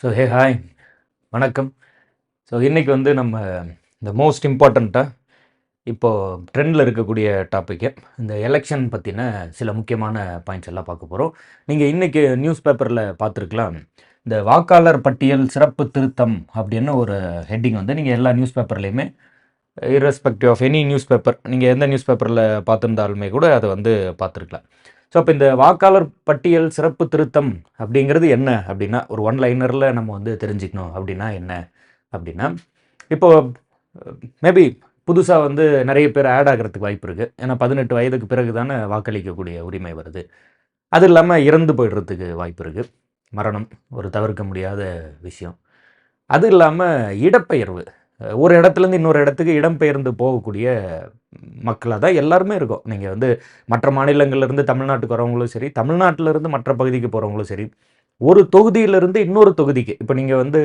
Hi வணக்கம். இன்னைக்கு வந்து நம்ம இந்த மோஸ்ட் இம்பார்ட்டண்ட்டாக இப்போது ட்ரெண்டில் இருக்கக்கூடிய டாப்பிக்கு இந்த எலெக்ஷன் பற்றின சில முக்கியமான பாயிண்ட்ஸ் எல்லாம் பார்க்க போகிறோம். நீங்கள் இன்றைக்கி நியூஸ் பேப்பரில் பார்த்துருக்கலாம். இந்த வாக்காளர் பட்டியல் சிறப்பு திருத்தம் அப்படின்னு ஒரு ஹெட்டிங் வந்து நீங்கள் எல்லா நியூஸ் பேப்பர்லேயுமே irrespective of any newspaper, நீங்கள் எந்த நியூஸ் பேப்பரில் பார்த்துருந்தாலுமே கூட அதை வந்து பார்த்துருக்கலாம். அப்போ இந்த வாக்காளர் பட்டியல் சிறப்பு திருத்தம் அப்படிங்கிறது என்ன அப்படின்னா, ஒரு ஒன் லைனரில் நம்ம வந்து தெரிஞ்சுக்கணும் அப்படின்னா என்ன அப்படின்னா, இப்போது மேபி புதுசாக வந்து நிறைய பேர் ஆட் ஆகிறதுக்கு வாய்ப்பு இருக்குது. ஏன்னா 18 வயதுக்கு பிறகு தானே வாக்களிக்கக்கூடிய உரிமை வருது. அது இல்லாமல் இறந்து போயிடுறதுக்கு வாய்ப்பு இருக்குது. மரணம் ஒரு தவிர்க்க முடியாத விஷயம். அது இல்லாமல் இடப்பெயர்வு, ஒரு இடத்துலேருந்து இன்னொரு இடத்துக்கு இடம்பெயர்ந்து போகக்கூடிய மக்களாக தான் எல்லாருமே இருக்கோம். நீங்கள் வந்து மற்ற மாநிலங்கள்லேருந்து தமிழ்நாட்டுக்கு வரவங்களும் சரி, தமிழ்நாட்டிலேருந்து மற்ற பகுதிக்கு போகிறவங்களும் சரி, ஒரு தொகுதியிலிருந்து இன்னொரு தொகுதிக்கு, இப்போ நீங்கள் வந்து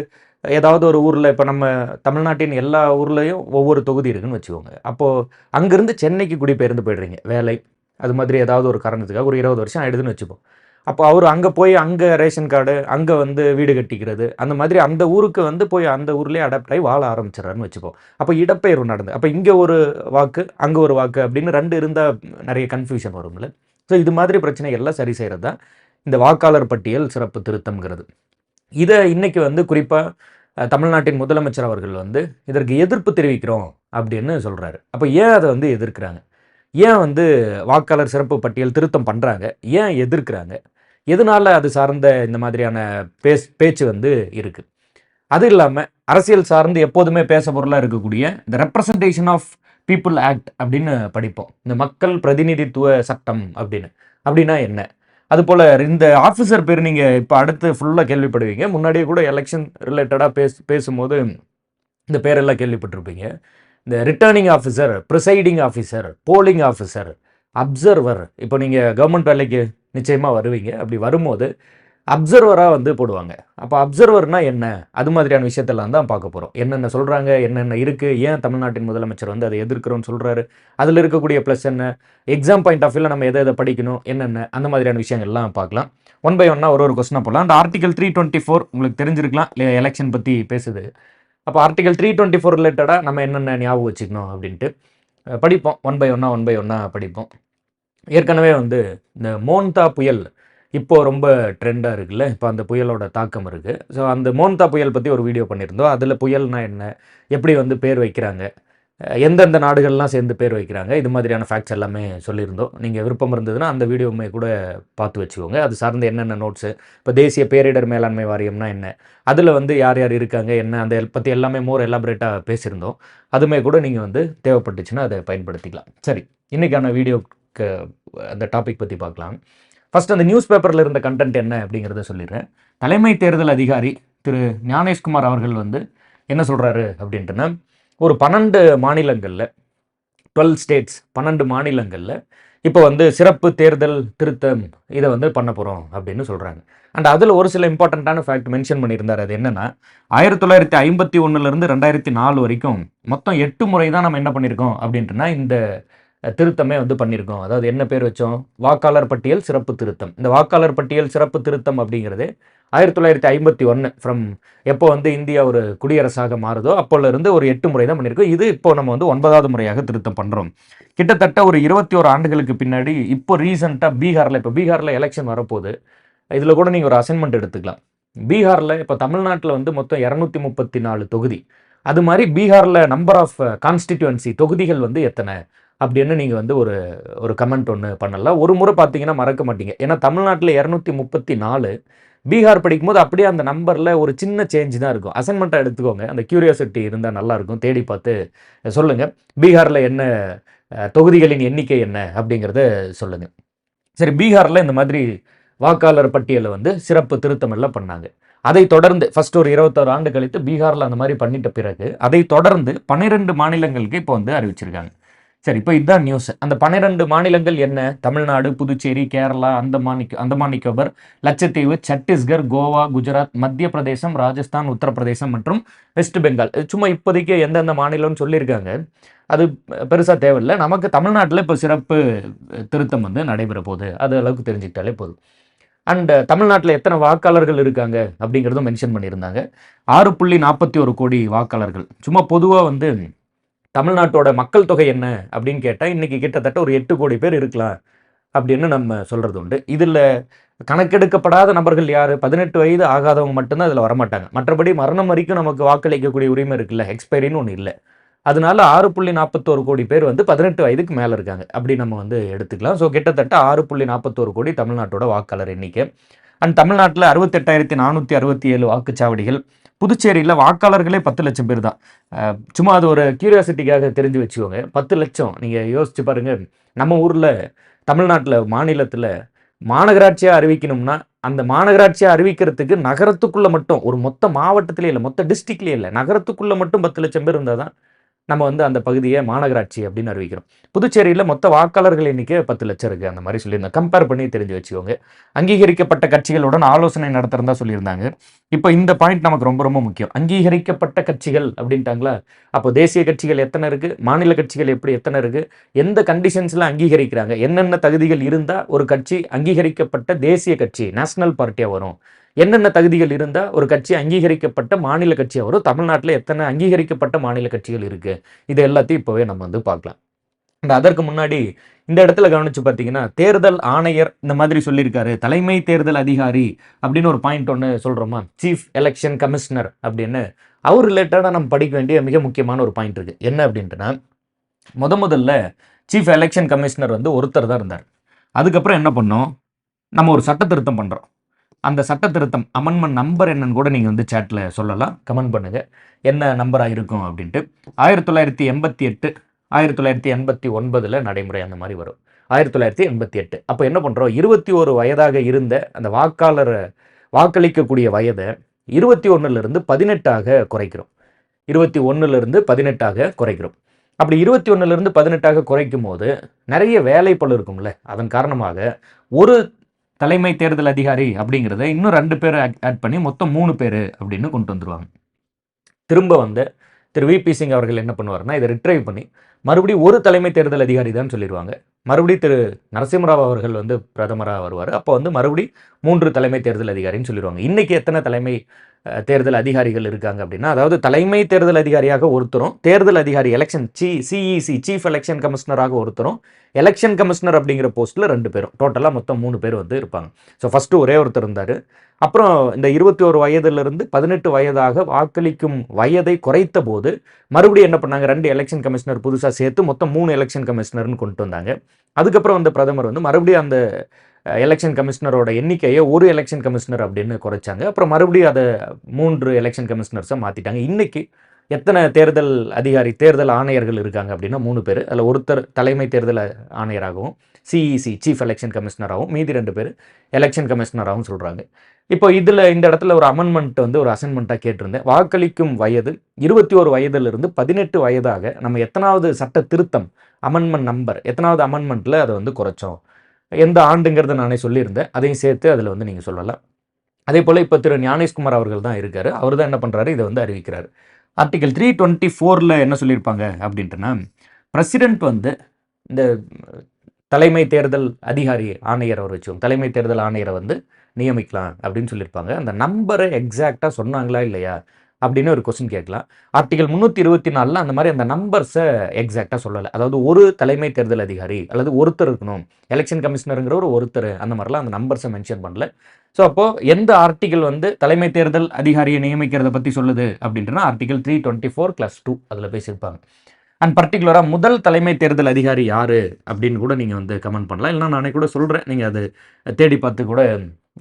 ஏதாவது ஒரு ஊரில், இப்போ நம்ம தமிழ்நாட்டின் எல்லா ஊர்லேயும் ஒவ்வொரு தொகுதி இருக்குன்னு வச்சுக்கோங்க. அப்போது அங்கேருந்து சென்னைக்கு குடிபெயர்ந்து போயிடுறீங்க, வேலை அது மாதிரி ஏதாவது ஒரு காரணத்துக்காக ஒரு 20 வருஷம் ஆயிடுதுன்னு வச்சுப்போம். அப்போ அவர் அங்கே போய் அங்கே ரேஷன் கார்டு, அங்கே வந்து வீடு கட்டிக்கிறது, அந்த மாதிரி அந்த ஊருக்கு வந்து போய் அந்த ஊர்லேயே அடாப்ட் ஆகி வாழ ஆரம்பிச்சிடறாருன்னு வச்சுப்போம். அப்போ இடப்பெயர்வு நடந்து, அப்போ இங்கே ஒரு வாக்கு அங்கே ஒரு வாக்கு அப்படின்னு 2 இருந்தால் நிறைய கன்ஃபியூஷன் வரும்ல. இது மாதிரி பிரச்சனைகள்லாம் சரி செய்கிறது தான் இந்த வாக்காளர் பட்டியல் சிறப்பு திருத்தம்ங்கிறது. இதை இன்னைக்கு வந்து குறிப்பாக தமிழ்நாட்டின் முதலமைச்சர் அவர்கள் வந்து இதற்கு எதிர்ப்பு தெரிவிக்கிறோம் அப்படின்னு சொல்கிறாரு. அப்போ ஏன் அதை வந்து எதிர்க்கிறாங்க, ஏன் வந்து வாக்காளர் சிறப்பு பட்டியல் திருத்தம் பண்ணுறாங்க, ஏன் எதிர்க்கிறாங்க, எதனால அது சார்ந்த இந்த மாதிரியான பேச்சு வந்து இருக்குது. அது இல்லாமல் அரசியல் சார்ந்து எப்போதுமே பேச பொருளாக இருக்கக்கூடிய இந்த ரெப்ரசன்டேஷன் ஆஃப் பீப்புள் ஆக்ட் அப்படின்னு படிப்போம். இந்த மக்கள் பிரதிநிதித்துவ சட்டம் அப்படின்னா என்ன, அதுபோல் இந்த ஆஃபீஸர் பேர் நீங்கள் இப்போ அடுத்து ஃபுல்லாக கேள்விப்படுவீங்க. முன்னாடியே கூட எலெக்ஷன் ரிலேட்டடாக பேசும்போது இந்த பேரெல்லாம் கேள்விப்பட்டிருப்பீங்க. இந்த returning officer, presiding officer, polling officer, observer. இப்போ நீங்கள் கவர்மெண்ட் வேலைக்கு நிச்சயமாக வருவீங்க. அப்படி வரும்போது அப்சர்வராக வந்து போடுவாங்க. அப்போ அப்சர்வர்னால் என்ன, அது மாதிரியான விஷயத்தெல்லாம் தான் பார்க்க போகிறோம். என்னென்ன சொல்கிறாங்க, என்னென்ன இருக்குது, ஏன் தமிழ்நாட்டின் முதலமைச்சர் வந்து அதை எதிர்க்கிறோன்னு சொல்கிறாரு, அதில் இருக்கக்கூடிய ப்ளஸ் என்ன, எக்ஸாம் பாயிண்ட் ஆஃப் வியூவில் நம்ம எதை படிக்கணும், என்னென்ன அந்த மாதிரியான விஷயங்கள்லாம் பார்க்கலாம். ஒன் பை ஒன்னாக ஒரு கொஸ்டினாக போடலாம். அந்த ஆர்டிகல் 324 உங்களுக்கு தெரிஞ்சிருக்கலாம், எலெக்ஷன் பற்றி பேசுது. அப்போ ஆர்டிகல் 324 ரிலேட்டடாக நம்ம என்னென்ன ஞாபகம் வச்சுக்கணும் அப்படின்ட்டு படிப்போம். ஒன் பை ஒன்னாக படிப்போம். ஏற்கனவே வந்து இந்த மோன்தா புயல் இப்போது ரொம்ப ட்ரெண்டாக இருக்குல்ல, இப்போ அந்த புயலோட தாக்கம் இருக்குது. அந்த மோன்தா புயல் பற்றி ஒரு வீடியோ பண்ணியிருந்தோம். அதில் புயல்னா என்ன, எப்படி வந்து பேர் வைக்கிறாங்க, எந்தெந்த நாடுகள்லாம் சேர்ந்து பேர் வைக்கிறாங்க, இது மாதிரியான ஃபேக்ட்ஸ் எல்லாமே சொல்லியிருந்தோம். நீங்கள் விருப்பம் இருந்ததுன்னா அந்த வீடியோவுமே கூட பார்த்து வச்சுக்கோங்க. அது சார்ந்து என்னென்ன நோட்ஸு, இப்போ தேசிய பேரிடர் மேலாண்மை வாரியம்னா என்ன, அதில் வந்து யார் யார் இருக்காங்க என்ன, அந்த பற்றி எல்லாமே மோர் எலாபரேட்டாக பேசியிருந்தோம். அதுமே கூட நீங்கள் வந்து தேவைப்பட்டுச்சுன்னா அதை பயன்படுத்திக்கலாம். சரி, இன்றைக்கான வீடியோக்கு அந்த டாபிக் பற்றி பார்க்கலாம். ஃபஸ்ட் அந்த நியூஸ் பேப்பரில் இருந்த கண்டென்ட் என்ன அப்படிங்கிறத சொல்லிடுறேன். தலைமை தேர்தல் அதிகாரி திரு ஞானேஷ்குமார் அவர்கள் வந்து என்ன சொல்கிறாரு அப்படின்ட்டுன்னா, ஒரு 12 மாநிலங்களில் 12 ஸ்டேட்ஸ் 12 மாநிலங்களில் இப்போ வந்து சிறப்பு தேர்தல் திருத்தம் இதை வந்து பண்ண போகிறோம் அப்படின்னு சொல்கிறாங்க. அண்ட் அதில் ஒரு சில இம்பார்ட்டண்ட்டான ஃபேக்ட் மென்ஷன் பண்ணியிருந்தார். அது என்னென்னா, 1951 2004 வரைக்கும் மொத்தம் 8 முறை தான் நம்ம என்ன பண்ணியிருக்கோம் அப்படின்ட்டுனா இந்த திருத்தமே வந்து பண்ணியிருக்கோம். அதாவது என்ன பேர் வச்சோம், வாக்காளர் பட்டியல் சிறப்பு திருத்தம். இந்த வாக்காளர் பட்டியல் சிறப்பு திருத்தம் அப்படிங்கிறது 1951 ஃப்ரம் எப்போ வந்து இந்தியா ஒரு குடியரசாக மாறுதோ அப்போலேருந்து ஒரு 8 முறை தான் பண்ணியிருக்கோம். இது இப்போ நம்ம வந்து 9வது முறையாக திருத்தம் பண்ணுறோம். கிட்டத்தட்ட ஒரு 21 ஆண்டுகளுக்கு பின்னாடி இப்போ ரீசெண்டாக பீகாரில் எலெக்ஷன் வரப்போகுது. இதில் கூட நீங்கள் ஒரு அசைன்மெண்ட் எடுத்துக்கலாம். பீகாரில் இப்போ தமிழ்நாட்டில் வந்து மொத்தம் 234 தொகுதி. அது மாதிரி பீகாரில் நம்பர் ஆஃப் கான்ஸ்டிடியூன்சி தொகுதிகள் வந்து எத்தனை அப்படின்னு நீங்கள் வந்து ஒரு கமெண்ட் ஒன்று பண்ணலாம். ஒரு முறை பார்த்தீங்கன்னா மறக்க மாட்டீங்க. ஏன்னா தமிழ்நாட்டில் 234, பீகார் படிக்கும்போது அப்படியே அந்த நம்பரில் ஒரு சின்ன சேஞ்ச் தான் இருக்கும். அசைன்மெண்ட்டாக எடுத்துக்கோங்க. அந்த கியூரியாசிட்டி இருந்தால் நல்லாயிருக்கும், தேடி பார்த்து சொல்லுங்கள். பீகாரில் என்ன தொகுதிகளின் எண்ணிக்கை என்ன அப்படிங்கிறத சொல்லுங்கள். சரி, பீகாரில் இந்த மாதிரி வாக்காளர் பட்டியலை வந்து சிறப்பு திருத்தம் எல்லாம் பண்ணாங்க. அதை தொடர்ந்து ஃபஸ்ட் ஒரு 21 ஆண்டு கழித்து பீகாரில் அந்த மாதிரி பண்ணிட்ட பிறகு அதை தொடர்ந்து 12 மாநிலங்களுக்கு இப்போ வந்து அறிவிச்சிருக்காங்க. சரி, இப்போ இதுதான் நியூஸ். அந்த 12 மாநிலங்கள் என்ன, தமிழ்நாடு, புதுச்சேரி, கேரளா, அந்தமான் நிக்கோபர், லட்சத்தீவு, சத்தீஸ்கர், கோவா, குஜராத், மத்திய பிரதேசம், ராஜஸ்தான், உத்தரப்பிரதேசம் மற்றும் வெஸ்ட் பெங்கால். சும்மா இப்போதைக்கு எந்தெந்த மாநிலம்னு சொல்லியிருக்காங்க, அது பெருசாக தேவையில்லை. நமக்கு தமிழ்நாட்டில் இப்போ சிறப்பு திருத்தம் வந்து நடைபெற போகுது, அது அளவுக்கு தெரிஞ்சுக்கிட்டாலே போதும். அண்ட் தமிழ்நாட்டில் எத்தனை வாக்காளர்கள் இருக்காங்க அப்படிங்கிறதும் மென்ஷன் பண்ணியிருந்தாங்க. 6.41 கோடி வாக்காளர்கள். சும்மா பொதுவாக வந்து தமிழ்நாட்டோட மக்கள் தொகை என்ன அப்படின்னு கேட்டால் இன்றைக்கி கிட்டத்தட்ட ஒரு 8 கோடி பேர் இருக்கலாம் அப்படின்னு நம்ம சொல்கிறது உண்டு. இதில் கணக்கெடுக்கப்படாத நபர்கள் யார்? 18 வயது ஆகாதவங்க மட்டும்தான் இதில் வரமாட்டாங்க. மற்றபடி மரணம் வரைக்கும் நமக்கு வாக்களிக்கக்கூடிய உரிமை இருக்குல்ல, எக்ஸ்பைரின்னு ஒன்று இல்லை. அதனால 6.41 கோடி பேர் வந்து 18 வயதுக்கு மேலே இருக்காங்க அப்படி நம்ம வந்து எடுத்துக்கலாம். ஸோ கிட்டத்தட்ட 6.41 கோடி தமிழ்நாட்டோட வாக்காளர் எண்ணிக்கை. அண்ட் தமிழ்நாட்டில் 68,467 வாக்குச்சாவடிகள். புதுச்சேரியில் வாக்காளர்களே 10 லட்சம் பேர் தான். சும்மா அது ஒரு கியூரியாசிட்டிக்காக தெரிஞ்சு வச்சுக்கோங்க. 10 லட்சம் நீங்கள் யோசிச்சு பாருங்கள். நம்ம ஊரில் தமிழ்நாட்டில் மாநிலத்தில் மாநகராட்சியாக அறிவிக்கணும்னா அந்த மாநகராட்சியாக அறிவிக்கிறதுக்கு நகரத்துக்குள்ளே மட்டும் ஒரு மொத்த மாவட்டத்திலே இல்லை, மொத்த டிஸ்ட்ரிக்ட்லேயே இல்லை, நகரத்துக்குள்ளே மட்டும் 10 லட்சம் பேர் இருந்தால் தான் நம்ம வந்து அந்த பகுதியை மாநகராட்சி அப்படின்னு அறிவிக்கிறோம். புதுச்சேரியில் மொத்த வாக்காளர்கள் எண்ணிக்கை 10 லட்சம் இருக்குது அந்த மாதிரி சொல்லியிருந்தாங்க. கம்பேர் பண்ணி தெரிஞ்சு வச்சுக்கோங்க. அங்கீகரிக்கப்பட்ட கட்சிகளுடன் ஆலோசனை நடத்துறதா சொல்லியிருந்தாங்க. இப்போ இந்த பாயிண்ட் நமக்கு ரொம்ப ரொம்ப முக்கியம். அங்கீகரிக்கப்பட்ட கட்சிகள் அப்படின்ட்டாங்களா? அப்போ தேசிய கட்சிகள் எத்தனை இருக்குது, மாநில கட்சிகள் எப்படி எத்தனை இருக்குது, எந்த கண்டிஷன்ஸில் அங்கீகரிக்கிறாங்க, என்னென்ன தகுதிகள் இருந்தால் ஒரு கட்சி அங்கீகரிக்கப்பட்ட தேசிய கட்சி நேஷனல் பார்ட்டியாக வரும், என்னென்ன தகுதிகள் இருந்தால் ஒரு கட்சி அங்கீகரிக்கப்பட்ட மாநில கட்சியாக வரும், தமிழ்நாட்டில் எத்தனை அங்கீகரிக்கப்பட்ட மாநில கட்சிகள் இருக்குது, இது எல்லாத்தையும் இப்போவே நம்ம வந்து பார்க்கலாம். அதற்கு முன்னாடி இந்த இடத்துல கவனிச்சு பார்த்தீங்கன்னா தேர்தல் ஆணையர் இந்த மாதிரி சொல்லியிருக்காரு, தலைமை தேர்தல் அதிகாரி அப்படின்னு ஒரு பாயிண்ட் ஒன்று சொல்கிறோமா, சீஃப் எலெக்ஷன் கமிஷனர் அப்படின்னு. அவர் ரிலேட்டடாக நம்ம படிக்க வேண்டிய மிக முக்கியமான ஒரு பாயிண்ட் இருக்குது. என்ன அப்படின்ட்டுனா, முதல்ல சீஃப் எலெக்ஷன் கமிஷனர் வந்து ஒருத்தர் தான் இருந்தார். அதுக்கப்புறம் என்ன பண்ணோம், நம்ம ஒரு சட்ட திருத்தம் பண்ணுறோம். அந்த சட்ட திருத்தம் அமெண்ட்மெண்ட் நம்பர் என்னன்னு கூட நீங்கள் வந்து சேட்டில் சொல்லலாம், கமெண்ட் பண்ணுங்கள் என்ன நம்பராக இருக்கும் அப்படின்ட்டு. 1988 1989 நடைமுறை அந்த மாதிரி வரும். 1988 அப்போ என்ன பண்ணுறோம், 21 வயதாக இருந்த அந்த வாக்களிக்கக்கூடிய வயதை 21லிருந்து 18ஆக குறைக்கிறோம். 21லிருந்து 18ஆக குறைக்கிறோம். அப்படி 21லிருந்து 18ஆக குறைக்கும் போது நிறைய வேலைப்பளு இருக்கும்ல, அதன் காரணமாக ஒரு தலைமை தேர்தல் அதிகாரி அப்படிங்கிறத இன்னும் 2 பேர் ஆட் பண்ணி மொத்தம் 3 பேர் அப்படின்னு கொண்டு வந்துருவாங்க. திரும்ப வந்து திரு விபி சிங் அவர்கள் என்ன பண்ணுவார்னா, இதை ரிட்ரைவ் பண்ணி மறுபடியும் ஒரு தலைமை தேர்தல் அதிகாரி தான் சொல்லிடுவாங்க. மறுபடியும் திரு நரசிம்மராவ் அவர்கள் வந்து பிரதமராக வருவார். அப்போ வந்து மறுபடியும் 3 தலைமை தேர்தல் அதிகாரின்னு சொல்லிடுவாங்க. இன்றைக்கி எத்தனை தலைமை தேர்தல் அதிகாரிகள் இருக்காங்க அப்படின்னா, அதாவது தலைமை தேர்தல் அதிகாரியாக ஒருத்தரும், தேர்தல் அதிகாரி எலெக்ஷன் சிஇசி சீஃப் எலெக்ஷன் கமிஷனராக ஒருத்தரும், எலெக்ஷன் கமிஷனர் அப்படிங்கிற போஸ்ட்டில் 2 பேரும், டோட்டலாக மொத்தம் 3 பேர் வந்து இருப்பாங்க. ஸோ ஃபஸ்ட்டு ஒரே ஒருத்தர் இருந்தார். அப்புறம் இந்த 21 வயதிலிருந்து 18 வயதாக வாக்களிக்கும் வயதை குறைத்த போது மறுபடியும் என்ன பண்ணாங்க, 2 எலெக்ஷன் கமிஷனர் புதுசாக சேர்த்து மொத்தம் 3 எலெக்ஷன் கமிஷனர்னு கொண்டு வந்தாங்க. அதுக்கப்புறம் வந்து பிரதமர் வந்து மறுபடியும் அந்த எலெக்ஷன் கமிஷனரோட எண்ணிக்கையை ஒரு எலெக்ஷன் கமிஷனர் அப்படின்னு குறைச்சாங்க. அப்புறம் மறுபடியும் அதை 3 எலெக்ஷன் கமிஷனர்ஸாக மாற்றிட்டாங்க. இன்றைக்கி எத்தனை தேர்தல் அதிகாரி தேர்தல் ஆணையர்கள் இருக்காங்க அப்படின்னா 3 பேர். அதில் ஒருத்தர் தலைமை தேர்தல் ஆணையராகவும் சிஇசி சீஃப் எலெக்ஷன் கமிஷனராகவும் மீதி 2 பேர் எலெக்ஷன் கமிஷனராகவும் சொல்கிறாங்க. இப்போ இதில் இந்த இடத்துல ஒரு அமெண்ட்மெண்ட் வந்து ஒரு அசைன்மெண்ட்டாக கேட்டிருந்தேன். வாக்களிக்கும் வயது 21 வயதிலிருந்து 18 வயதாக நம்ம எத்தனாவது சட்ட திருத்தம் அமெண்ட்மெண்ட் நம்பர் எத்தனாவது அமெண்ட்மெண்ட்டில் அதை வந்து குறைச்சோம், எந்த ஆண்டுங்கிறத நானே சொல்லியிருந்தேன், அதையும் சேர்த்து அதில் வந்து நீங்கள் சொல்லலாம். அதே போல் இப்போ திரு ஞானேஷ்குமார் அவர்கள் தான் இருக்கார். அவர் தான் என்ன பண்ணுறாரு, இதை வந்து அறிவிக்கிறார். ஆர்டிகல் 324 என்ன சொல்லியிருப்பாங்க அப்படின்ட்டுனா, பிரசிடென்ட் வந்து இந்த தலைமை தேர்தல் அதிகாரி ஆணையரை வச்சுக்கோங்க, தலைமை தேர்தல் ஆணையரை வந்து நியமிக்கலாம் அப்படின்னு சொல்லியிருப்பாங்க. அந்த நம்பரை எக்ஸாக்டாக சொன்னாங்களா இல்லையா அப்படின்னு ஒரு கொஸ்டின் கேட்கலாம். ஆர்டிகல் 324 அந்த மாதிரி அந்த நம்பர்ஸை எக்ஸாக்டாக சொல்லலை. அதாவது ஒரு தலைமை தேர்தல் அதிகாரி அல்லது ஒருத்தர் இருக்கணும், எலெக்ஷன் கமிஷனருங்கிற ஒருத்தர், அந்த மாதிரிலாம் அந்த நம்பர்ஸை மென்ஷன் பண்ணல. ஸோ அப்போது எந்த ஆர்டிகல் வந்து தலைமை தேர்தல் அதிகாரியை நியமிக்கிறத பற்றி சொல்லுது அப்படின்றனா ஆர்டிகல் 324(2) அதில் பேசியிருப்பாங்க. அண்ட் பர்டிகுலராக முதல் தலைமை தேர்தல் அதிகாரி யார் அப்படின்னு கூட நீங்கள் வந்து கமெண்ட் பண்ணலாம். இல்லைனா நானே கூட சொல்கிறேன், நீங்கள் அது தேடி பார்த்து கூட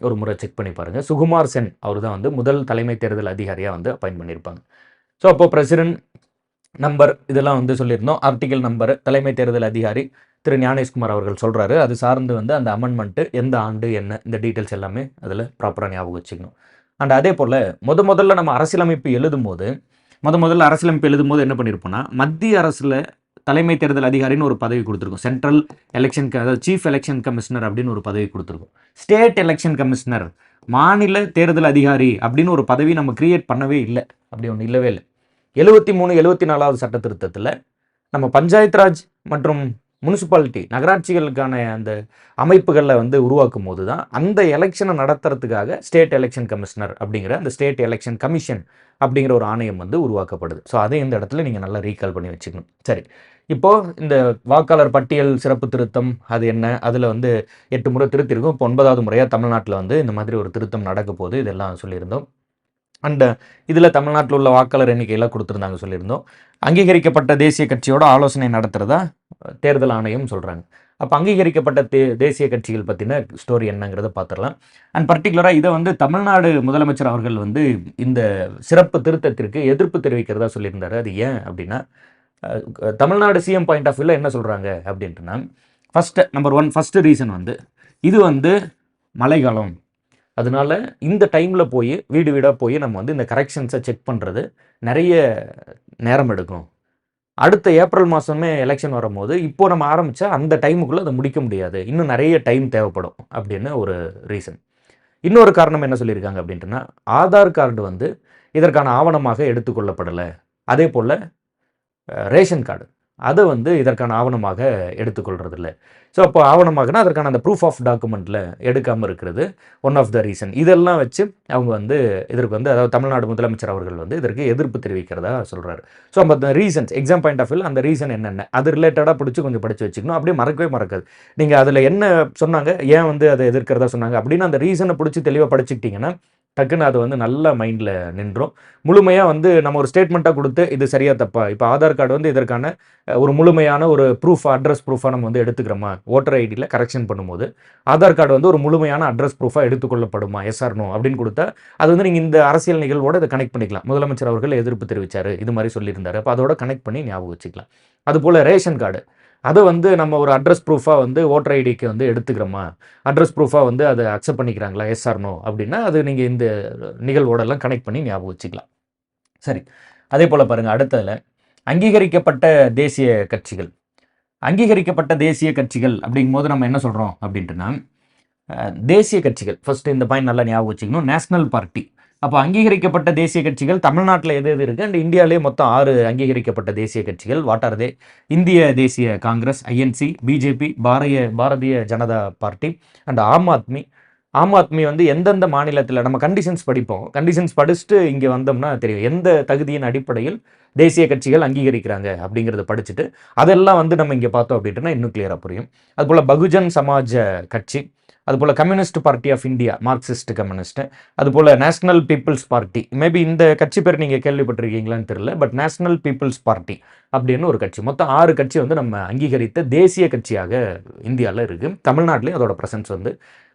ஒரு முறை செக் பண்ணி பாருங்கள். சுகுமார் சென் அவர் தான் வந்து முதல் தலைமை தேர்தல் அதிகாரியாக வந்து அப்பாயின்ட் பண்ணியிருப்பாங்க. ஸோ அப்போது பிரசிடென்ட் நம்பர் இதெல்லாம் வந்து சொல்லியிருந்தோம். ஆர்டிகல் நம்பர், தலைமை தேர்தல் அதிகாரி திரு ஞானேஷ்குமார் அவர்கள் சொல்கிறாரு. அது சார்ந்து வந்து அந்த அமெண்ட்மெண்ட்டு எந்த ஆண்டு என்ன இந்த டீட்டெயில்ஸ் எல்லாமே அதில் ப்ராப்பராக ஞாபகம் வச்சுக்கணும். அண்ட் அதே போல் முதல்ல நம்ம அரசியலமைப்பு எழுதும்போது என்ன பண்ணியிருப்போம்னா, மத்திய அரசில் தலைமை தேர்தல் அதிகாரின்னு ஒரு பதவி கொடுத்துருக்கும். சென்ட்ரல் எலெக்ஷன் அதாவது சீஃப் எலெக்ஷன் கமிஷனர் அப்படின்னு ஒரு பதவி கொடுத்துருக்கும். ஸ்டேட் எலெக்ஷன் கமிஷனர் மாநில தேர்தல் அதிகாரி அப்படின்னு ஒரு பதவி நம்ம கிரியேட் பண்ணவே இல்லை. அப்படி ஒன்று இல்லவே இல்லை. 73 74வது சட்ட திருத்தத்தில் நம்ம பஞ்சாயத்து ராஜ் மற்றும் முனிசிபாலிட்டி நகராட்சிகளுக்கான அந்த அமைப்புகளில் வந்து உருவாக்கும் போது தான் அந்த எலெக்ஷனை நடத்துறதுக்காக ஸ்டேட் எலெக்ஷன் கமிஷனர் அப்படிங்கிற அந்த ஸ்டேட் எலெக்ஷன் கமிஷன் அப்படிங்கிற ஒரு ஆணையம் வந்து உருவாக்கப்படுது. ஸோ அதை இந்த இடத்துல நீங்கள் நல்லா ரீகால் பண்ணி வச்சுக்கணும். சரி, இப்போது இந்த வாக்காளர் பட்டியல் சிறப்பு திருத்தம் அது என்ன, அதில் வந்து 8 முறை திருத்திருக்கும். இப்போ 9வது முறையாக தமிழ்நாட்டில் வந்து இந்த மாதிரி ஒரு திருத்தம் நடக்க போகுது, இதெல்லாம் சொல்லியிருந்தோம். அண்ட் இதில் தமிழ்நாட்டில் உள்ள வாக்காளர் எண்ணிக்கையெல்லாம் கொடுத்துருந்தாங்க சொல்லியிருந்தோம். அங்கீகரிக்கப்பட்ட தேசிய கட்சியோட ஆலோசனை நடத்துகிறதா தேர்தல் ஆணையம் சொல்கிறாங்க. அப்போ அங்கீகரிக்கப்பட்ட தேசிய கட்சிகள் பற்றின ஸ்டோரி என்னங்கிறத பார்த்துடலாம். அண்ட் பர்டிகுலராக இதை வந்து தமிழ்நாடு முதலமைச்சர் அவர்கள் வந்து இந்த சிறப்பு திருத்தத்திற்கு எதிர்ப்பு தெரிவிக்கிறதா சொல்லியிருந்தார். அது ஏன் அப்படின்னா, தமிழ்நாடு சிஎம் பாயிண்ட் ஆஃப் வியூவில் என்ன சொல்கிறாங்க அப்படின்ட்டுனா, நம்பர் 1 ஃபஸ்ட்டு ரீசன் வந்து இது வந்து மழைக்காலம், அதனால இந்த டைமில் போய் வீடு வீடாக போய் நம்ம வந்து இந்த கரெக்ஷன்ஸை செக் பண்ணுறது நிறைய நேரம் எடுக்கும். அடுத்த ஏப்ரல் மாதமே எலெக்ஷன் வரும்போது இப்போது நம்ம ஆரம்பித்தா அந்த டைமுக்குள்ளே அதை முடிக்க முடியாது, இன்னும் நிறைய டைம் தேவைப்படும் அப்படின்னு ஒரு ரீசன். இன்னொரு காரணம் என்ன சொல்லியிருக்காங்க அப்படின்ட்டுனா, ஆதார் கார்டு வந்து இதற்கான ஆவணமாக எடுத்துக்கொள்ளப்படலை. அதே போல் ரேஷன் கார்டு அதை வந்து இதற்கான ஆவணமாக எடுத்துக்கொள்கிறதில்ல. ஸோ அப்போ ஆவணமாகனா அதற்கான அந்த ப்ரூஃப் ஆஃப் டாக்குமெண்ட்டில் எடுக்காமல் இருக்கிறது ஒன் ஆஃப் த ரீசன். இதெல்லாம் வச்சு அவங்க வந்து இதற்கு வந்து, அதாவது தமிழ்நாடு முதலமைச்சர் அவர்கள் வந்து இதற்கு எதிர்ப்பு தெரிவிக்கிறதா சொல்கிறாரு. ஸோ அந்த reasons exam point of view அந்த ரீசன் என்னென்ன அது ரிலேட்டடாக பிடிச்சி கொஞ்சம் படித்து வச்சுக்கணும். அப்படியே மறக்கவே மறக்காது. நீங்கள் அதில் என்ன சொன்னாங்க, ஏன் வந்து அதை எதிர்க்கிறதா சொன்னாங்க அப்படின்னு அந்த ரீசனை பிடிச்சி தெளிவாக படிச்சுக்கிட்டிங்கன்னா டக்குன்னு அது வந்து நல்ல மைண்டில் நின்றும். முழுமையாக வந்து நம்ம ஒரு ஸ்டேட்மெண்ட்டாக கொடுத்து இது சரியா தப்பா, இப்போ ஆதார் கார்டு வந்து இதற்கான ஒரு முழுமையான ஒரு ப்ரூஃப், அட்ரஸ் ப்ரூஃபாக நம்ம வந்து எடுத்துக்கிறோமா, ஓட்டர் ஐடியில் கரெக்ஷன் பண்ணும்போது ஆதார் கார்டு வந்து ஒரு முழுமையான அட்ரஸ் ப்ரூஃபாக எடுத்துக்கொள்ளப்படுமா, எஸ் ஆர் நோ அப்படின்னு கொடுத்தா அது வந்து நீங்கள் இந்த அரசியல் நிகழ்வோடு இதை கனெக்ட் பண்ணிக்கலாம். முதலமைச்சர் அவர்கள் எதிர்ப்பு தெரிவித்தார், இது மாதிரி சொல்லியிருந்தார், அப்போ அதோட கனெக்ட் பண்ணி ஞாபகம் வச்சுக்கலாம். அதுபோல் ரேஷன் கார்டு அதை வந்து நம்ம ஒரு அட்ரஸ் ப்ரூஃபாக வந்து ஓட்டர் ஐடிக்கு வந்து எடுத்துக்கிறோமா, அட்ரஸ் ப்ரூஃபாக வந்து அதை அக்செப்ட் பண்ணிக்கிறாங்களா, எஸ் ஆர் நோ அப்படின்னா அது நீங்கள் இந்த நிகழ்வோடெல்லாம் கனெக்ட் பண்ணி ஞாபகம் வச்சுக்கலாம். சரி, அதே போல் பாருங்கள், அடுத்ததில் அங்கீகரிக்கப்பட்ட தேசிய கட்சிகள். அங்கீகரிக்கப்பட்ட தேசிய கட்சிகள் அப்படிங்கும் போது நம்ம என்ன சொல்கிறோம் அப்படின்ட்டுனா, தேசிய கட்சிகள் ஃபஸ்ட்டு இந்த பாயிண்ட் நல்லா ஞாபகம் வச்சுக்கணும். நேஷ்னல் பார்ட்டி, அப்போ அங்கீகரிக்கப்பட்ட தேசிய கட்சிகள் தமிழ்நாட்டில் எது எது இருக்குது அண்ட் இந்தியாவிலே மொத்தம் 6 அங்கீகரிக்கப்பட்ட தேசிய கட்சிகள். வாட் ஆர் தே? இந்திய தேசிய Congress, INC, BJP, Bharatiya Janata party and Aam Aadmi. Aam Aadmi வந்து எந்தெந்த மாநிலத்தில் நம்ம கண்டிஷன்ஸ் படிப்போம், கண்டிஷன்ஸ் படிச்சுட்டு இங்கே வந்தோம்னா தெரியும் எந்த தகுதியின் அடிப்படையில் தேசிய கட்சிகள் அங்கீகரிக்கிறாங்க அப்படிங்கிறத படிச்சுட்டு அதெல்லாம் வந்து நம்ம இங்கே பார்த்தோம் அப்படின்ட்டுனா இன்னும் கிளியராக புரியும். அதுபோல் பகுஜன் சமாஜ் கட்சி, அதுபோல் communist party of India, Marxist communist, அதுபோல் நேஷனல் பீப்புள்ஸ் பார்ட்டி. மேபி இந்த கட்சி பேர் நீங்கள் கேள்விப்பட்டிருக்கீங்களான்னு தெரியல, பட் நேஷனல் பீப்புள்ஸ் பார்ட்டி அப்படின்னு ஒரு கட்சி. மொத்தம் 6 கட்சி வந்து நம்ம அங்கீகரித்த தேசிய கட்சியாக இந்தியாவில் இருக்குது. தமிழ்நாட்டிலையும் அதோட ப்ரெசன்ஸ் வந்து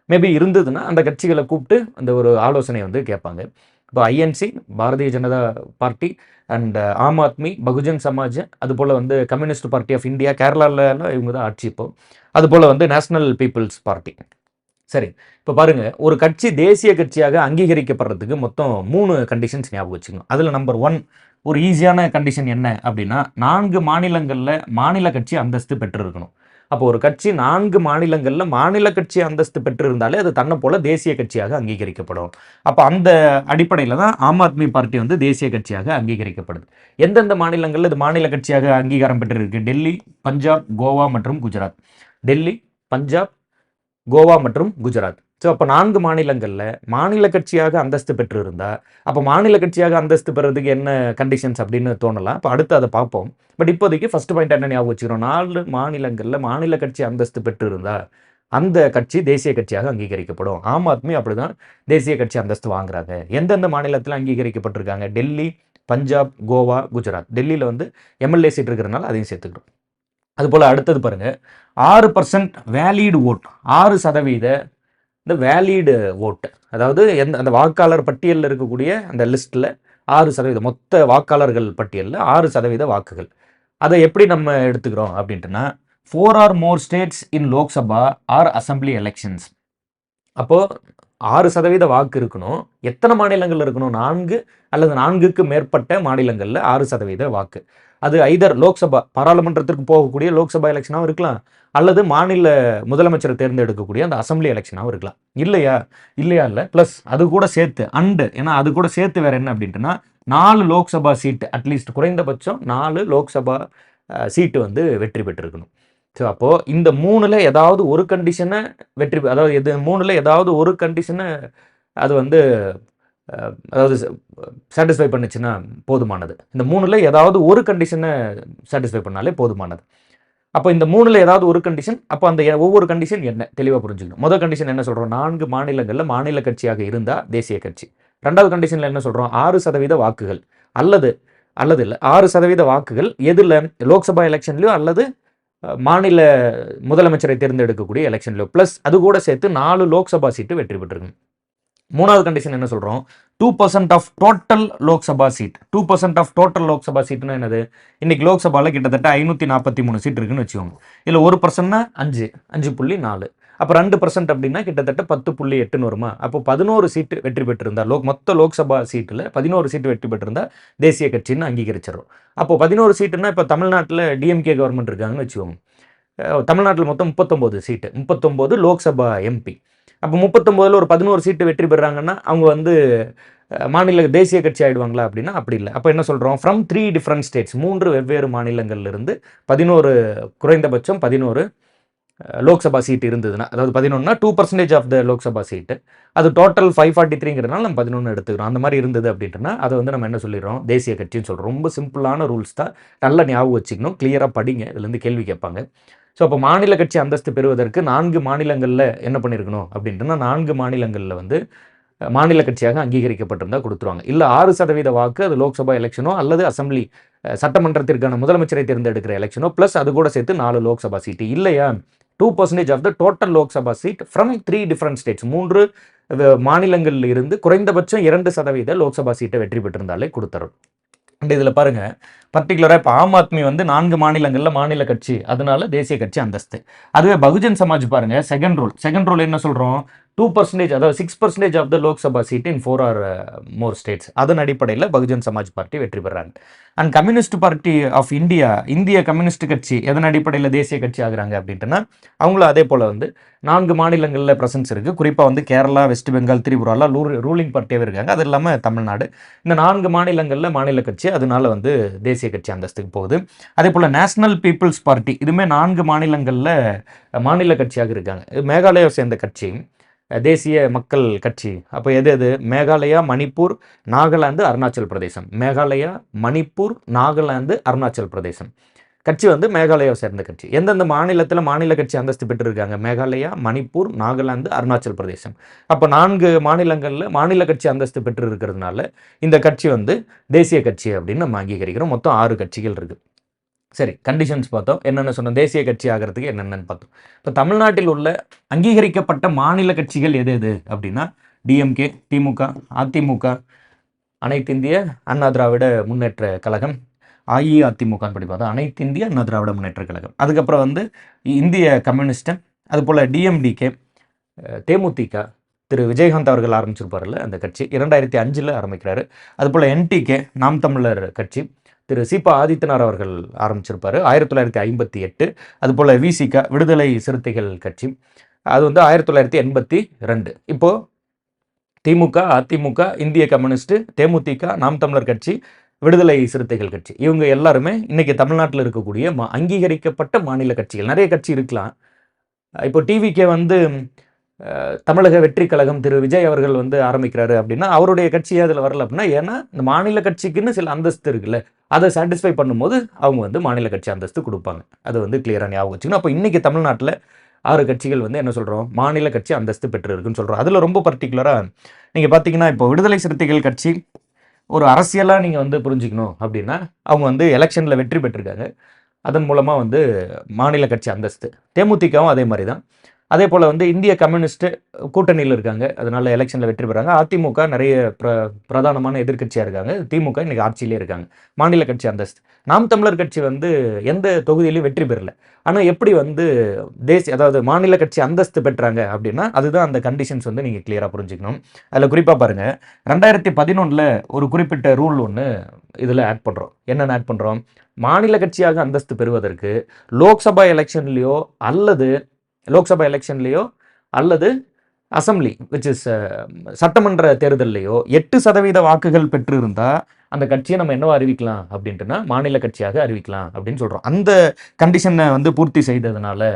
மேபி இருந்ததுன்னா அந்த கட்சிகளை கூப்பிட்டு அந்த ஒரு ஆலோசனை வந்து கேட்பாங்க. இப்போ INC, Bharatiya Janata party and Aam Aadmi, Bahujan Samaj, அதுபோல் வந்து கம்யூனிஸ்ட் பார்ட்டி ஆஃப் இந்தியா, கேரளாவில் இவங்க தான் ஆட்சி இப்போ, அதுபோல் வந்து நேஷனல் பீப்புள்ஸ் பார்ட்டி. சரி, இப்போ பாருங்கள், ஒரு கட்சி தேசிய கட்சியாக அங்கீகரிக்கப்படுறதுக்கு மொத்தம் 3 கண்டிஷன்ஸ் ஞாபகம் வச்சுக்கணும். அதில் நம்பர் 1 ஒரு ஈஸியான கண்டிஷன் என்ன அப்படின்னா, 4 மாநிலங்களில் மாநில கட்சி அந்தஸ்து பெற்றிருக்கணும். அப்போ ஒரு கட்சி 4 மாநிலங்களில் மாநில கட்சி அந்தஸ்து பெற்றிருந்தாலே அது தன்னை போல தேசிய கட்சியாக அங்கீகரிக்கப்படும். அப்போ அந்த அடிப்படையில் தான் ஆம் ஆத்மி பார்ட்டி வந்து தேசிய கட்சியாக அங்கீகரிக்கப்படுது. எந்தெந்த மாநிலங்களில் இது மாநில கட்சியாக அங்கீகாரம் பெற்றிருக்கு? டெல்லி, பஞ்சாப், கோவா மற்றும் குஜராத். டெல்லி, பஞ்சாப், கோவா மற்றும் குஜராத். ஸோ அப்போ 4 மாநிலங்களில் மாநில கட்சியாக அந்தஸ்து பெற்று இருந்தால் அப்போ மாநில கட்சியாக அந்தஸ்து பெறதுக்கு என்ன கண்டிஷன்ஸ் அப்படின்னு தோணலாம். இப்போ அடுத்து அதை பார்ப்போம். பட் இப்போதைக்கு ஃபஸ்ட் பாயிண்ட் என்ன ஞாபகம் வச்சுக்கிறோம், 4 மாநிலங்களில் மாநில கட்சி அந்தஸ்து பெற்று இருந்தால் அந்த கட்சி தேசிய கட்சியாக அங்கீகரிக்கப்படும். ஆம் ஆத்மி அப்படி தான் தேசிய கட்சி அந்தஸ்து வாங்குறாங்க. எந்தெந்த மாநிலத்தில் அங்கீகரிக்கப்பட்டிருக்காங்க? டெல்லி, பஞ்சாப், கோவா, குஜராத். டெல்லியில் வந்து எம்எல்ஏ சீட் இருக்கிறனால அதையும் சேர்த்துக்கிறோம். அதுபோல் அடுத்தது பாருங்கள், 6% வேலிட் ஓட், 6% இந்த வேலிடு ஓட்டு, அதாவது அந்த வாக்காளர் பட்டியலில் இருக்கக்கூடிய அந்த லிஸ்ட்டில் 6% மொத்த வாக்காளர்கள் பட்டியலில் 6% வாக்குகள். அதை எப்படி நம்ம எடுத்துக்கிறோம் அப்படின்ட்டுனா, 4 or more states in Lok Sabha or assembly elections. அப்போது 6% வாக்கு இருக்கணும். எத்தனை மாநிலங்கள் இருக்கணும்? 4 அல்லது 4க்கு மேற்பட்ட மாநிலங்களில் 6% வாக்கு. அது ஐதர் லோக்சபா பாராளுமன்றத்திற்கு போகக்கூடிய லோக்சபா எலெக்ஷனாகவும் இருக்கலாம், அல்லது மாநில முதலமைச்சரை தேர்ந்தெடுக்கக்கூடிய அந்த அசம்பிளி எலெக்ஷனாகவும் இருக்கலாம். இல்லையா இல்லை ப்ளஸ் அது கூட சேர்த்து ஏன்னா அது கூட சேர்த்து வேறு என்ன அப்படின்ட்டுனா, 4 லோக்சபா சீட்டு, அட்லீஸ்ட் குறைந்தபட்சம் 4 லோக்சபா சீட்டு வந்து வெற்றி பெற்றிருக்கணும். ஸோ அப்போது இந்த 3ல் ஏதாவது ஒரு கண்டிஷனை அதாவது இது 3ல் ஏதாவது ஒரு கண்டிஷனை அது வந்து அதாவது சாட்டிஸ்ஃபை பண்ணுச்சுன்னா போதுமானது. இந்த 3ல் ஏதாவது ஒரு கண்டிஷனை சாட்டிஸ்ஃபை பண்ணாலே போதுமானது. அப்போ இந்த 3ல் ஏதாவது ஒரு கண்டிஷன், அப்போ அந்த ஒவ்வொரு கண்டிஷன் என்ன தெளிவாக புரிஞ்சுக்கணும். முதல் கண்டிஷன் என்ன சொல்கிறோம், 4 மாநிலங்களில் மாநில கட்சியாக இருந்தால் தேசிய கட்சி. 2வது கண்டிஷனில் என்ன சொல்கிறோம், 6% வாக்குகள் அல்லது இல்லை 6% வாக்குகள் எதில், லோக்சபா எலெக்ஷன்லையோ அல்லது மாநில முதலமைச்சரை தேர்ந்தெடுக்கக்கூடிய எலெக்ஷன்லையோ, ப்ளஸ் அது கூட சேர்த்து 4 லோக்சபா சீட்டு வெற்றி பெற்றிருக்கும். 3வது கண்டிஷன் என்ன சொல்கிறோம், 2% of total Lok Sabha seat. 2% of total Lok Sabha சீட்னா என்னது, இன்னைக்கு லோக்சபாவில் கிட்டத்தட்ட 543 சீட் இருக்குன்னு வச்சுக்கோங்க. இதில் 1%னா 5.4. அப்போ 2% அப்படின்னா கிட்டத்தட்ட 10.8ன்னு வருமா. அப்போ 11 சீட்டு வெற்றி பெற்றிருந்தா, மொத்த லோக்சபா சீட்டில் 11 சீட்டு வெற்றி பெற்றிருந்தா தேசிய கட்சின்னு அங்கீகரிச்சிடும். அப்போ 11 சீட்டுன்னா இப்போ தமிழ்நாட்டில் டிஎம்கே கவர்மெண்ட் இருக்காங்கன்னு வச்சுக்கோங்க. தமிழ்நாட்டில் மொத்தம் 39 சீட்டு, 39 லோக்சபா எம்பி. அப்போ 39ல் ஒரு 11 சீட்டு வெற்றி பெறாங்கன்னா அவங்க வந்து மாநில தேசிய கட்சி ஆகிடுவாங்களா அப்படின்னா அப்படி இல்லை. அப்போ என்ன சொல்கிறோம், ஃப்ரம் 3 டிஃப்ரெண்ட் ஸ்டேட்ஸ், 3 வெவ்வேறு மாநிலங்கள்லேருந்து 11 குறைந்தபட்சம் 11 லோக்சபா சீட் இருந்ததுன்னா, அதாவது 11னா 2% ஆஃப் த லோக்சபா சீட்டு, அது டோட்டல் 543ங்கிறதுனால நம்ம 11 எடுத்துக்கிறோம். அந்த மாதிரி இருந்தது அப்படின்ட்டுனா அதை வந்து நம்ம என்ன சொல்லிடுறோம், தேசிய கட்சின்னு சொல்கிறோம். ரொம்ப சிம்பிளான ரூல்ஸ் தான், நல்ல ஞாபகம் வச்சுக்கணும், கிளியராக படிங்க, இதுலேருந்து கேள்வி கேட்பாங்க. ஸோ அப்போ மாநில கட்சி அந்தஸ்து பெறுவதற்கு 4 மாநிலங்களில் என்ன பண்ணியிருக்கணும் அப்படின்ட்டுனா, 4 மாநிலங்களில் வந்து மாநில கட்சியாக அங்கீகரிக்கப்பட்டிருந்தால் கொடுத்துருவாங்க. இல்லை 6% வாக்கு அது லோக்சபா எலெக்ஷனோ அல்லது அசம்பிளி சட்டமன்றத்திற்கான முதலமைச்சரை தேர்ந்தெடுக்கிற எலெக்ஷனோ ப்ளஸ் அது கூட சேர்த்து 4 லோக்சபா சீட்டு, இல்லையா 2% of the total Lok Sabha seat from 3 different states, 3 மாநிலங்களில் இருந்து குறைந்தபட்சம் 2% லோக்சபா சீட்டை வெற்றி பெற்றிருந்தாலே கொடுத்துரும். அண்ட் இதில் பாருங்கள், பர்டிகுலராக இப்போ ஆம் ஆத்மி வந்து 4 மாநிலங்களில் மாநில கட்சி, அதனால தேசிய கட்சி அந்தஸ்து. அதுவே பகுஜன் சமாஜ் பாருங்கள், செகண்ட் ரூல் என்ன சொல்கிறோம், 2%, அதாவது 6% of the Lok Sabha seat in 4 or more states. அதன் அடிப்படையில் பகுஜன் சமாஜ் பார்ட்டி வெற்றி பெறாங்க. And communist party of India communist கட்சி எதன் அடிப்படையில் தேசிய கட்சி ஆகுறாங்க அப்படின்ட்டுனா, அவங்களும் அதே போல் வந்து 4 மாநிலங்களில் ப்ரெசன்ஸ் இருக்குது. குறிப்பாக வந்து கேரளா, வெஸ்ட் பெங்கால், திரிபுராலாம் ரூலிங் பார்ட்டியாகவே இருக்காங்க. அது இல்லாமல் தமிழ்நாடு, இந்த 4 மாநிலங்களில் மாநில கட்சி, அதனால வந்து தேசிய கட்சி அந்தஸ்துக்கு போகுது. அதே போல் நேஷனல் பீப்புள்ஸ் பார்ட்டி, இதுவுமே 4 மாநிலங்களில் மாநில கட்சியாக இருக்காங்க. மேகாலயாவை சேர்ந்த கட்சி, தேசிய மக்கள் கட்சி. அப்போ எது மேகாலயா, மணிப்பூர், நாகாலாந்து, அருணாச்சல் பிரதேசம். மேகாலயா, மணிப்பூர், நாகாலாந்து, அருணாச்சல் பிரதேசம் கட்சி வந்து மேகாலயாவை சேர்ந்த கட்சி. எந்தெந்த மாநிலத்தில் மாநில கட்சி அந்தஸ்து பெற்றிருக்காங்க, மேகாலயா, மணிப்பூர், நாகாலாந்து, அருணாச்சல் பிரதேசம். அப்போ 4 மாநிலங்களில் மாநில கட்சி அந்தஸ்து பெற்று இருக்கிறதுனால இந்த கட்சி வந்து தேசிய கட்சி அப்படின்னு நம்ம அங்கீகரிக்கிறோம். மொத்தம் 6 கட்சிகள் இருக்குது. சரி, கண்டிஷன்ஸ் பார்த்தோம், என்னென்ன சொன்னோம், தேசிய கட்சி ஆகிறதுக்கு என்னென்னு பார்த்தோம். இப்போ தமிழ்நாட்டில் உள்ள அங்கீகரிக்கப்பட்ட மாநில கட்சிகள் எது அப்படின்னா, டிஎம்கே, திமுக, அதிமுக, அனைத்து இந்திய அண்ணா திராவிட முன்னேற்ற கழகம், அஇஅதிமுகன்னு படி பார்த்தோம், அனைத்து இந்திய அண்ணா திராவிட முன்னேற்ற கழகம். அதுக்கப்புறம் வந்து இந்திய கம்யூனிஸ்ட், அதுபோல் டிஎம்டிகே, தேமுதிக, திரு விஜயகாந்த் அவர்கள் ஆரம்பிச்சிருப்பார்ல அந்த கட்சி, 2005 ஆரம்பிக்கிறாரு. அதுபோல் என்டிகே, நாம் தமிழர் கட்சி, திரு சிபா ஆதித்தனார் அவர்கள் ஆரம்பிச்சிருப்பார் 1958. அதுபோல் விசிக, விடுதலை சிறுத்தைகள் கட்சி, அது வந்து 1982. இப்போது திமுக, அதிமுக, இந்திய கம்யூனிஸ்ட், தேமுதிக, நாம் தமிழர் கட்சி, விடுதலை சிறுத்தைகள் கட்சி, இவங்க எல்லாருமே இன்றைக்கி தமிழ்நாட்டில் இருக்கக்கூடிய அங்கீகரிக்கப்பட்ட மாநில கட்சிகள். நிறைய கட்சி இருக்கலாம். இப்போ டிவிகே வந்து தமிழக வெற்றி கழகம் திரு விஜய் அவர்கள் வந்து ஆரம்பிக்கிறாரு அப்படின்னா அவருடைய கட்சி அதில் வரல அப்படின்னா, ஏன்னா இந்த மாநில கட்சிக்குன்னு சில அந்தஸ்து இருக்குல்ல, அதை சாட்டிஸ்ஃபை பண்ணும்போது அவங்க வந்து மாநில கட்சி அந்தஸ்து கொடுப்பாங்க. அது வந்து கிளியராக ஞாபகம் வச்சுக்கணும். அப்போ இன்றைக்கி தமிழ்நாட்டில் 6 கட்சிகள் வந்து என்ன சொல்கிறோம், மாநில கட்சி அந்தஸ்து பெற்று இருக்குன்னு சொல்கிறோம். அதில் ரொம்ப பர்டிகுலராக நீங்கள் பார்த்தீங்கன்னா, இப்போ விடுதலை சிறுத்தைகள் கட்சி ஒரு அரசியலாக நீங்கள் வந்து புரிஞ்சுக்கணும் அப்படின்னா, அவங்க வந்து எலெக்ஷனில் வெற்றி பெற்றிருக்காங்க, அதன் மூலமாக வந்து மாநில கட்சி அந்தஸ்து. தேமுதிகவும் அதே மாதிரி தான். அதே போல் வந்து இந்திய கம்யூனிஸ்ட்டு கூட்டணியில் இருக்காங்க, அதனால் எலெக்ஷனில் வெற்றி பெறாங்க. அதிமுக நிறைய பிரதானமான எதிர்கட்சியாக இருக்காங்க. திமுக இன்றைக்கி ஆட்சியிலே இருக்காங்க, மாநில கட்சி அந்தஸ்து. நாம் தமிழர் கட்சி வந்து எந்த தொகுதியிலையும் வெற்றி பெறல, ஆனால் எப்படி வந்து அதாவது மாநில கட்சி அந்தஸ்து பெற்றாங்க அப்படின்னா, அதுதான் அந்த கண்டிஷன்ஸ் வந்து நீங்கள் கிளியராக புரிஞ்சுக்கணும். அதில் குறிப்பாக பாருங்கள், 2011 ஒரு குறிப்பிட்ட ரூல் ஒன்று இதில் ஆட் பண்ணுறோம். என்னென்ன ஆட் பண்ணுறோம், மாநில கட்சியாக அந்தஸ்து பெறுவதற்கு லோக்சபா எலெக்ஷன்லேயோ அல்லது அசம்பிளி விச் இஸ் சட்டமன்ற தேர்தல்லையோ 8% வாக்குகள் பெற்று இருந்தால் அந்த கட்சியை நம்ம என்னவா அறிவிக்கலாம் அப்படின்ட்டுனா மாநில கட்சியாக அறிவிக்கலாம் அப்படின்னு சொல்கிறோம். அந்த கண்டிஷனை வந்து பூர்த்தி செய்ததுனால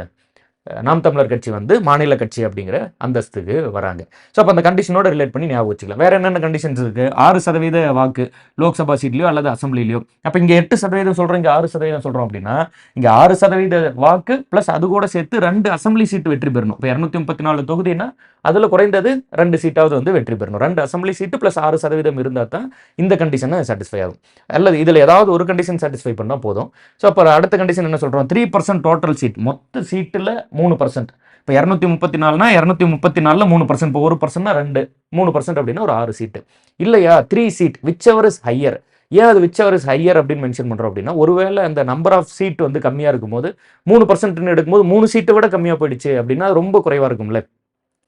நாம் தமிழர் கட்சி வந்து மாநில கட்சி அப்படிங்கிற அந்தஸ்துக்கு வராங்க. ஸோ அப்போ அந்த கண்டிஷனோட ரிலேட் பண்ணி ஞாபகம் வச்சுக்கலாம். வேற என்னென்ன கண்டிஷன்ஸ் இருக்கு? 6% வாக்கு லோக்சபா சீட்லையோ அல்லது அசம்பிளிலையோ. அப்போ இங்கே 8% சொல்கிறோம், இங்கே 6% சொல்கிறோம் அப்படின்னா இங்கே 6% வாக்கு ப்ளஸ் அது கூட சேர்த்து 2 அசம்பிளி சீட்டு வெற்றி பெறணும். இப்போ 234 தொகுதினா அதில் குறைந்தது 2 சீட்டாவது வந்து வெற்றி பெறணும். 2 அசம்பிளி சீட்டு ப்ளஸ் 6% இருந்தால் தான் இந்த கண்டிஷனை சாட்டிஸ்ஃபை ஆகும். அல்லது இதில் ஏதாவது ஒரு கண்டிஷன் சாட்டிஸ்ஃபை பண்ணால் போதும். ஸோ அப்போ அடுத்த கண்டிஷன் என்ன சொல்கிறோம்? 3% டோட்டல் சீட், மொத்த சீட்டில் 3%. இப்போ 234னா 234ல் 3%. இப்போ 1%னா 2, 3% அப்படின்னா ஒரு 6 சீட்டு. இல்லையா 3 seat whichever is higher. ஏன் அது விச் எவர் இஸ் ஹையர் அப்படின்னு மென்ஷன் பண்ணுறோம் அப்படின்னா, ஒருவேளை அந்த நம்பர் ஆஃப் சீட் வந்து கம்மியாக இருக்கும்போது 3% எடுக்கும்போது 3 சீட்டை விட கம்மியாக போயிடுச்சு அப்படின்னா அது ரொம்ப குறைவாக இருக்கும்ல.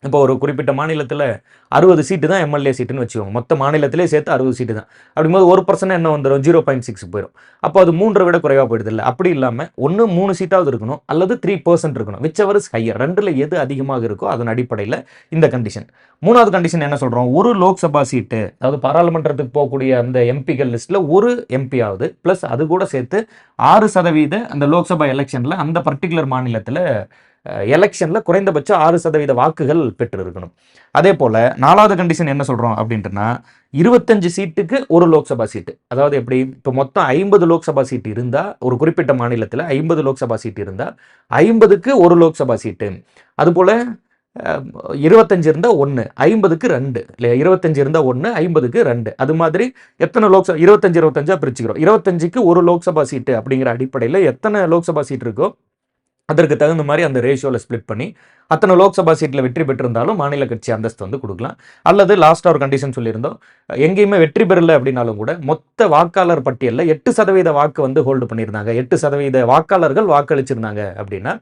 இப்போ ஒரு குறிப்பிட்ட மாநிலத்தில் 60 சீட்டு தான் எம்எல்ஏ சீட்டுன்னு வச்சுக்கோங்க. மொத்த மாநிலத்திலே சேர்த்து 60 சீட்டு தான். அப்படிங்கும்போது 1% என்ன வந்துடும்? 0.6 போயிடும். அப்போ அது 3 விட குறைவாக போயிடுது இல்லை. அப்படி இல்லாமல் ஒன்று 3 சீட்டாவது இருக்கணும் அல்லது 3% இருக்கணும். Which ever is higher. 2ல் எது அதிகமாக இருக்கோ அதன் அடிப்படையில் இந்த கண்டிஷன். 3வது கண்டிஷன் என்ன சொல்கிறோம்? ஒரு லோக்சபா சீட்டு, அதாவது பாராளுமன்றத்துக்கு போகக்கூடிய அந்த எம்பிக்கள் லிஸ்ட்டில் ஒரு எம்பி ஆகுது ப்ளஸ் அது கூட சேர்த்து 6% அந்த லோக்சபா எலெக்ஷனில் அந்த பர்டிகுலர் மாநிலத்தில் எலெக்ஷனில் குறைந்தபட்சம் 6% வாக்குகள் பெற்று இருக்கணும். அதே போல் 4வது கண்டிஷன் என்ன சொல்கிறோம் அப்படின்ட்டுனா 25 சீட்டுக்கு ஒரு லோக்சபா சீட்டு. அதாவது எப்படி? இப்போ மொத்தம் 50 லோக்சபா சீட்டு இருந்தால், ஒரு குறிப்பிட்ட மாநிலத்தில் 50 லோக்சபா சீட்டு இருந்தால் 50க்கு ஒரு லோக்சபா சீட்டு. அதுபோல் 25 இருந்தால் 1, 50க்கு 2 இல்லையா? 25 இருந்தால் 1, 50க்கு 2. அது மாதிரி எத்தனை லோக்சபா 25 பிரிச்சுக்கிறோம். 25க்கு ஒரு லோக்சபா சீட்டு அப்படிங்கிற அடிப்படையில் எத்தனை லோக்சபா சீட் இருக்கோ அதற்கு தகுந்த மாதிரி அந்த ரேஷியோவில் ஸ்பிளிட் பண்ணி அத்தனை லோக்சபா சீட்டில் வெற்றி பெற்றிருந்தாலும் மாநில கட்சி அந்தஸ்து வந்து கொடுக்கலாம். அல்லது லாஸ்ட்டாக ஒரு கண்டிஷன் சொல்லியிருந்தோம், எங்கேயுமே வெற்றி பெறலை அப்படின்னாலும் கூட மொத்த வாக்காளர் பட்டியலில் 8% வாக்கு வந்து ஹோல்டு பண்ணியிருந்தாங்க, 8% வாக்காளர்கள் வாக்களிச்சிருந்தாங்க அப்படின்னா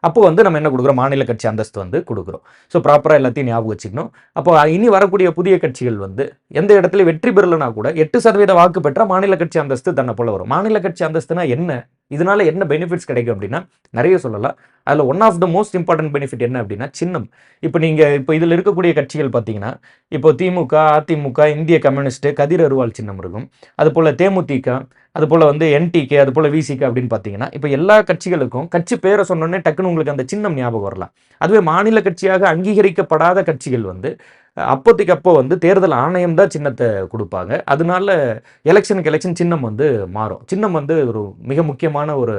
அப்போ வந்து நம்ம என்ன கொடுக்குறோம்? மாநில கட்சி அந்தஸ்து வந்து கொடுக்குறோம். ஸோ ப்ராப்பராக எல்லாத்தையும் ஞாபகம் வச்சுக்கணும். அப்போ இனி வரக்கூடிய புதிய கட்சிகள் வந்து எந்த இடத்துல வெற்றி பெறலைனா கூட 8% வாக்கு பெற்றால் மாநில கட்சி அந்தஸ்து தன்னை போல வரும். மாநில கட்சி அந்தஸ்துனா என்ன? இதனால என்ன பெனிஃபிட்ஸ் கிடைக்கும் அப்படின்னா நிறைய சொல்லலாம். அதில் one of the most important benefit என்ன அப்படின்னா சின்னம். இப்போ இதில் இருக்கக்கூடிய கட்சிகள் பார்த்தீங்கன்னா, இப்போ திமுக, அதிமுக, இந்திய கம்யூனிஸ்ட், கதிர் அருவாள் சின்னம் இருக்கும். அதுபோல் தேமுதிக, அதுபோல் வந்து என்டிகே, அதுபோல் விசிக அப்படின்னு பார்த்தீங்கன்னா, இப்போ எல்லா கட்சிகளுக்கும் கட்சி பேரை சொன்னோன்னே டக்குன்னு உங்களுக்கு அந்த சின்னம் ஞாபகம் வரலாம். அதுவே மாநில கட்சியாக அங்கீகரிக்கப்படாத கட்சிகள் வந்து அப்போதைக்கு அப்போ வந்து தேர்தல் ஆணையம் தான் சின்னத்தை கொடுப்பாங்க. அதனால எலெக்ஷன் சின்னம் வந்து மாறும். சின்னம் வந்து ஒரு மிக முக்கியமான ஒரு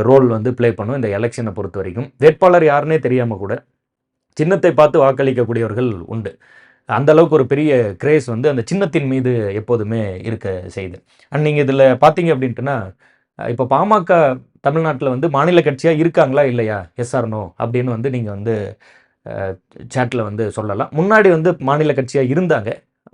ரோல் வந்து ப்ளே பண்ணும் இந்த எலெக்ஷனை பொறுத்த வரைக்கும். வேட்பாளர் யாருன்னே தெரியாமல் கூட சின்னத்தை பார்த்து வாக்களிக்கக்கூடியவர்கள் உண்டு. அந்த அளவுக்கு ஒரு பெரிய கிரேஸ் வந்து அந்த சின்னத்தின் மீது எப்போதுமே இருக்க செய்யுது. அண்ட் நீங்கள் இதில் பார்த்தீங்க அப்படின்ட்டுனா, இப்போ பாமக தமிழ்நாட்டில் வந்து மாநில கட்சியாக இருக்காங்களா இல்லையா, எஸ் ஆர் நோ அப்படின்னு வந்து நீங்கள் வந்து சேட்டில் வந்து சொல்லலாம். முன்னாடி வந்து மாநில கட்சியாக இருந்தாங்க.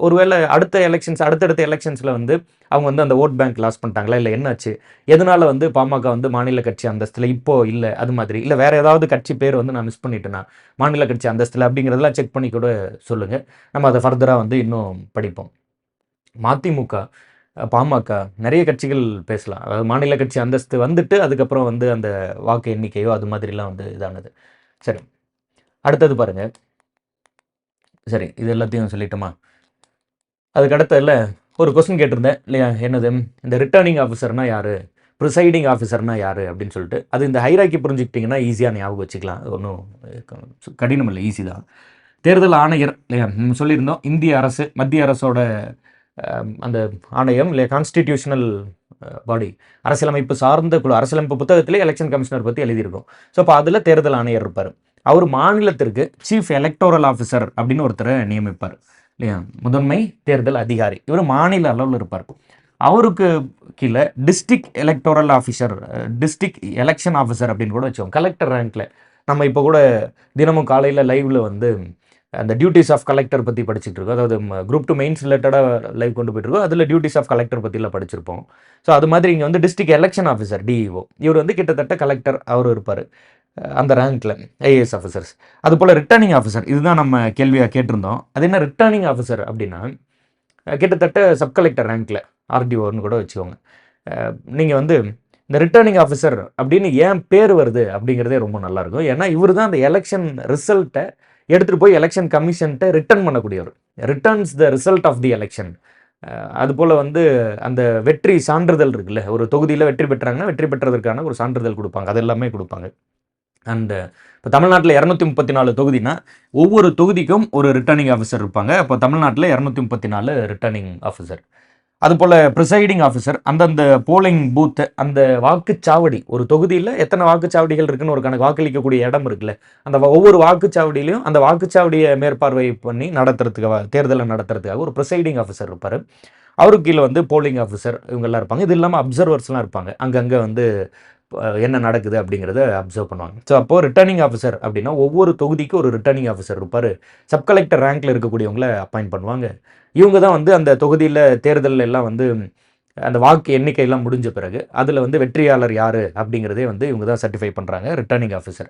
ஒருவேளை அடுத்தடுத்த எலெக்ஷன்ஸில் வந்து அவங்க வந்து அந்த ஓட் பேங்க் லாஸ் பண்ணிட்டாங்களா, இல்லை என்னாச்சு, எதனால் வந்து பாமக வந்து மாநில கட்சி அந்தஸ்தில் இப்போ இல்லை, அது மாதிரி இல்லை வேறு ஏதாவது கட்சி பேர் வந்து நான் மிஸ் பண்ணிட்டேன்னா மாநில கட்சி அந்தஸ்தில் அப்படிங்கிறதெல்லாம் செக் பண்ணி கூட சொல்லுங்கள். நம்ம அதை ஃபர்தராக வந்து இன்னும் படிப்போம். மதிமுக, பாமக நிறைய கட்சிகள் பேசலாம். அதாவது மாநில கட்சி அந்தஸ்து வந்துட்டு அதுக்கப்புறம் வந்து அந்த வாக்கு எண்ணிக்கையோ அது மாதிரிலாம் வந்து இதானது. சரி, அடுத்தது பாருங்கள். சரி, இது எல்லாத்தையும் சொல்லிட்டோமா? அதுக்கு அடுத்ததில் ஒரு கொஸ்டின் கேட்டிருந்தேன் இல்லையா, என்னது, இந்த ரிட்டர்னிங் ஆஃபீஸர்னா யார், ப்ரிசைடிங் ஆஃபீஸர்னா யார் அப்படின்னு சொல்லிட்டு. அது இந்த ஹைராக்கி புரிஞ்சுக்கிட்டிங்கன்னா ஈஸியாக ஞாபகம் வச்சுக்கலாம். ஒன்றும் கடினம் இல்லை, ஈஸி தான். தேர்தல் ஆணையர் இல்லையா சொல்லியிருந்தோம். இந்திய அரசு, மத்திய அரசோட அந்த ஆணையம் இல்லையா, கான்ஸ்டிடியூஷனல் பாடி, அரசியலமைப்பு சார்ந்த குழு. அரசியலமைப்பு புத்தகத்திலே எலெக்ஷன் கமிஷனர் பற்றி எழுதியிருக்கும். ஸோ அப்போ அதில் தேர்தல் ஆணையர் இருப்பார். அவர் மாநிலத்திற்கு சீஃப் எலக்டோரல் ஆஃபீஸர் அப்படின்னு ஒருத்தரை நியமிப்பார் இல்லையா, முதன்மை தேர்தல் அதிகாரி. இவர் மாநில அளவில் இருப்பார். அவருக்கு கீழே district electoral officer, district election officer அப்படின்னு கூட வச்சோம். கலெக்டர் ரேங்க்கில் நம்ம இப்போ கூட தினமும் காலையில் லைவில் வந்து அந்த டியூட்டிஸ் ஆஃப் கலெக்டர் பற்றி படிச்சுட்டு இருக்கோம். அதாவது குரூப் 2 மெயின்ஸ் ரிலேட்டடாக லைவ் கொண்டு போயிட்டுருக்கோம். அதில் டியூட்டிஸ் ஆஃப் கலெக்டர் பற்றிலாம் படிச்சிருப்போம். ஸோ அது மாதிரி இங்கே வந்து டிஸ்ட்ரிக்ட் எலெக்ஷன் ஆஃபீஸர் டிஇஓ, இவர் வந்து கிட்டத்தட்ட கலெக்டர் அவர் இருப்பார் அந்த ரேங்க்கில், ஐஏஎஸ் ஆஃபீஸர்ஸ். அதுபோல் ரிட்டர்னிங் ஆஃபீஸர், இதுதான் நம்ம கேள்வியாக கேட்டிருந்தோம். அது என்ன ரிட்டர்னிங் ஆஃபீஸர் அப்படின்னா கிட்டத்தட்ட சப் கலெக்டர் ரேங்க்கில், ஆர்டிஓன்னு கூட வச்சுக்கோங்க. நீங்கள் வந்து இந்த ரிட்டர்னிங் ஆஃபீஸர் அப்படின்னு ஏன் பேர் வருது அப்படிங்கிறதே ரொம்ப நல்லாயிருக்கும். ஏன்னா இவர் தான் அந்த எலெக்ஷன் ரிசல்ட்டை எடுத்துகிட்டு போய் எலெக்ஷன் கமிஷன்ட்ட ரிட்டர்ன் பண்ணக்கூடியவர். Returns the result of the election. அதுபோல் வந்து அந்த வெற்றி சான்றிதழ் இருக்குல்ல, ஒரு தொகுதியில் வெற்றி பெற்றாங்கன்னா வெற்றி பெற்றதற்கான ஒரு சான்றிதழ் கொடுப்பாங்க. அது எல்லாமே கொடுப்பாங்க. அண்ட் இப்போ தமிழ்நாட்டில் 234 தொகுதினா ஒவ்வொரு தொகுதிக்கும் ஒரு ரிட்டர்னிங் ஆஃபீஸர் இருப்பாங்க. அப்போ தமிழ்நாட்டில் 234 ரிட்டர்னிங் ஆஃபீஸர். அதுபோல் ப்ரிசைடிங் ஆஃபீஸர் அந்தந்த போலிங் பூத்து, அந்த வாக்குச்சாவடி, ஒரு தொகுதியில் எத்தனை வாக்குச்சாவடிகள் இருக்குன்னு ஒரு கணக்கு, வாக்களிக்கக்கூடிய இடம் இருக்குல்ல, அந்த ஒவ்வொரு வாக்குச்சாவடியிலையும் அந்த வாக்குச்சாவடியை மேற்பார்வை பண்ணி நடத்துறதுக்காக, தேர்தலை நடத்துறதுக்காக ஒரு ப்ரிசைடிங் ஆஃபீஸர் இருப்பார். அவருக்கு கீழே வந்து போலிங் ஆஃபீஸர் இவங்கெல்லாம் இருப்பாங்க. இது இல்லாமல் அப்சர்வர்ஸ்லாம் இருப்பாங்க. அங்கங்கே வந்து என்ன நடக்குது அப்படிங்கிறத அப்சர்வ் பண்ணுவாங்க. ஸோ அப்போது ரிட்டர்னிங் ஆஃபீஸர் அப்படின்னா ஒவ்வொரு தொகுதிக்கும் ஒரு ரிட்டர்னிங் ஆஃபீஸர் இருப்பார். சப் கலெக்டர் ரேங்க்கில் இருக்கக்கூடியவங்கள அப்பாயிண்ட் பண்ணுவாங்க. இவங்க தான் வந்து அந்த தொகுதியில் தேர்தலில் எல்லாம் வந்து அந்த வாக்கு எண்ணிக்கையெல்லாம் முடிஞ்ச பிறகு அதில் வந்து வெற்றியாளர் யார் அப்படிங்கிறதே வந்து இவங்க தான் சர்டிஃபை பண்ணுறாங்க, ரிட்டர்னிங் ஆஃபீஸர்.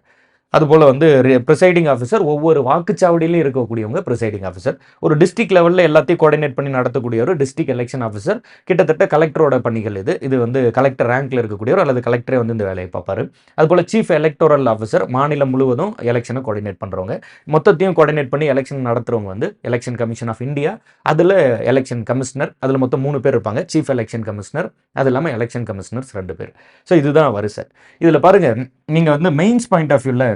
அதுபோல் வந்து ப்ரிசைடிங் ஆஃபீஸர் ஒவ்வொரு வாக்குச்சாவடியிலையும் இருக்கக்கூடியவங்க ப்ரிசைடிங் ஆஃபீஸர். ஒரு டிஸ்ட்ரிக்ட் லெவலில் எல்லாத்தையும் கோஆர்டினேட் பண்ணி நடத்தக்கூடிய ஒரு டிஸ்ட்ரிக்ட் எலெக்ஷன் ஆஃபீஸர். கிட்டத்தட்ட கலெக்டரோட பணிகள் இது வந்து கலெக்டர் ரேங்க்கில் இருக்கக்கூடியவர் அல்லது கலெக்டரே வந்து இந்த வேலையை பார்ப்பார். அதுபோல் சீஃப் எலக்டோரல் ஆஃபீஸர் மாநிலம் முழுவதும் எலெக்ஷனை கோஆர்டினேட் பண்ணுறவங்க. மொத்தத்தையும் கோஆர்டினேட் பண்ணி எலெக்ஷன் நடத்துகிறவங்க வந்து எலெக்ஷன் கமிஷன் ஆஃப் இந்தியா. அதில் எலெக்ஷன் கமிஷனர், அதில் மொத்தம் 3 பேர் இருப்பாங்க. சீஃப் எலெக்ஷன் கமிஷனர், அது இல்லாமல் எலெக்ஷன் கமிஷனர்ஸ் 2 பேர். ஸோ இதுதான் வரிசை. இதில் பாருங்கள், நீங்கள் வந்து மெயின்ஸ் பாயிண்ட் ஆஃப் வியூவில்